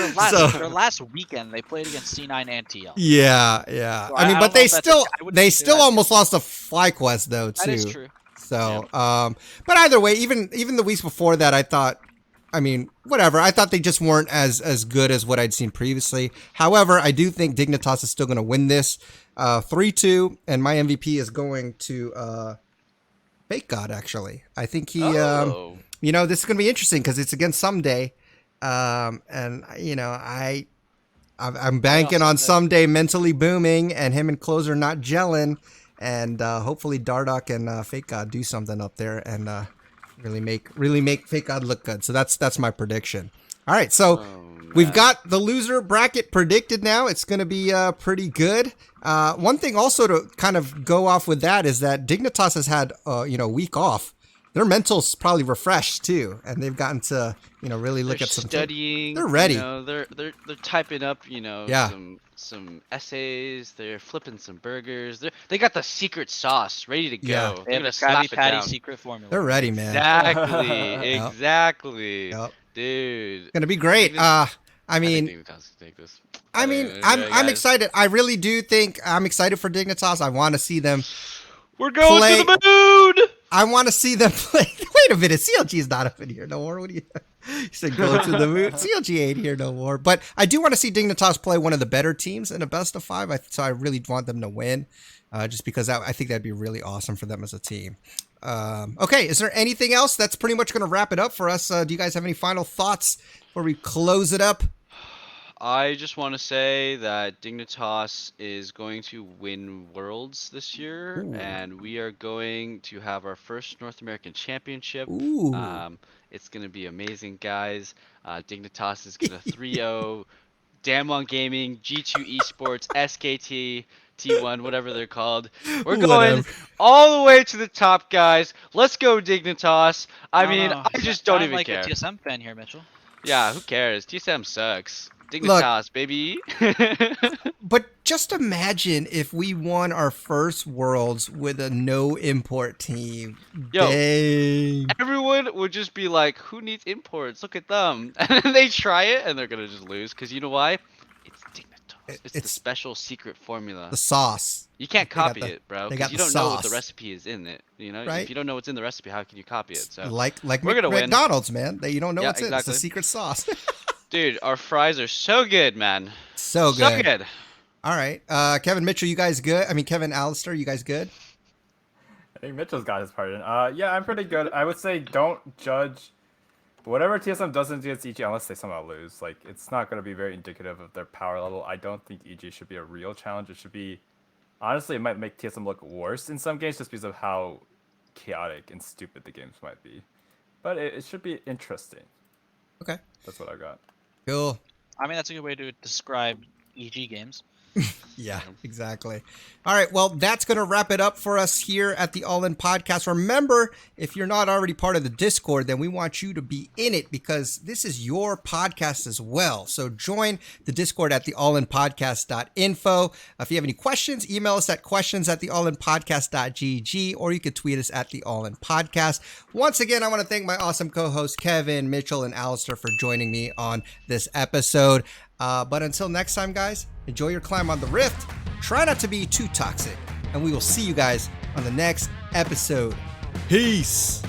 their last weekend they played against C9 and TL. Yeah. So I mean, I but don't know they if that's still I wouldn't they say still that. almost lost a FlyQuest though too. That is true. So, but either way, even the weeks before that, I thought, I mean, whatever. I thought they just weren't as good as what I'd seen previously. However, I do think Dignitas is still going to win this 3-2, and my MVP is going to Fake God, actually. I think he, Oh. this is going to be interesting because it's against Someday. And, I'm banking on Someday mentally booming and him and Closer not gelling. And hopefully Dardoch and Fake God do something up there and really make Fake God look good. So that's my prediction. All right, so we've got the loser bracket predicted now. It's going to be pretty good. One thing also to kind of go off with that is that Dignitas has had a week off their mental's probably refreshed too, and they've gotten to really look They're at some studying. They're ready. They're typing up. Yeah. Some essays. They're flipping some burgers. They got the secret sauce ready to go. Yeah. They're They have gonna the slap Krabby it Patty down. secret formula. They're ready, man. Exactly. Yep. Exactly. Yep. Dude. Gonna be great. I I mean, think Dignitas can take this. I'm excited. I really do think I'm excited for Dignitas. I want to see them. We're going play- to the moon. I want to see them play. Wait a minute, CLG is not up in here no more. What do you? You said go to the moon. CLG ain't here no more. But I do want to see Dignitas play one of the better teams in a best of 5. So I really want them to win, just because I think that'd be really awesome for them as a team. Okay, is there anything else? That's pretty much going to wrap it up for us. Do you guys have any final thoughts before we close it up? I just want to say that Dignitas is going to win Worlds this year, Ooh. and we are going to have our first North American Championship. Ooh. It's going to be amazing, guys. Dignitas is going to 3-0 Damwon Gaming, G2 Esports, SKT, T1, whatever they're called. We're going Whatever. all the way to the top, guys. Let's go, Dignitas. I don't mean, know. I just don't Sound even like care. a TSM fan here, Mitchell. Yeah, who cares? TSM sucks. Dignitas, baby. But just imagine if we won our first Worlds with a no import team. Yo. Dang. Everyone would just be like, who needs imports? Look at them. And then they try it, and they're going to just lose. Because you know why? It's Dignitas. It's the It's special secret formula. The sauce. You can't they got copy the- it, bro. they Because got you the don't know what the sauce. recipe is in it. You know? Right. If you don't know what's in the recipe, how can you copy it? So, Like we're gonna win. McDonald's, man. You don't know Yeah, what's in it. It's exactly. a secret sauce. dude, our fries are so good, man. So good. So good. All right. Kevin Mitchell, you guys good? I mean, Kevin Alistair, you guys good? I think Mitchell's got his part in. Yeah, I'm pretty good. I would say don't judge whatever TSM does against EG unless they somehow lose. Like, it's not going to be very indicative of their power level. I don't think EG should be a real challenge. It should be, honestly, it might make TSM look worse in some games just because of how chaotic and stupid the games might be. But it should be interesting. Okay. That's what I got. Cool. I mean, that's a good way to describe EG games. Yeah, exactly. All right, well, that's going to wrap it up for us here at the All In Podcast. Remember, if you're not already part of the Discord, then we want you to be in it because this is your podcast as well. So join the Discord at theallinpodcast.info. If you have any questions, email us at questions@theallinpodcast.gg, or you could tweet us at the All In Podcast. Once again, I want to thank my awesome co-hosts Kevin, Mitchell, and Alistair for joining me on this episode. But until next time, guys, enjoy your climb on the Rift. Try not to be too toxic. And we will see you guys on the next episode. Peace.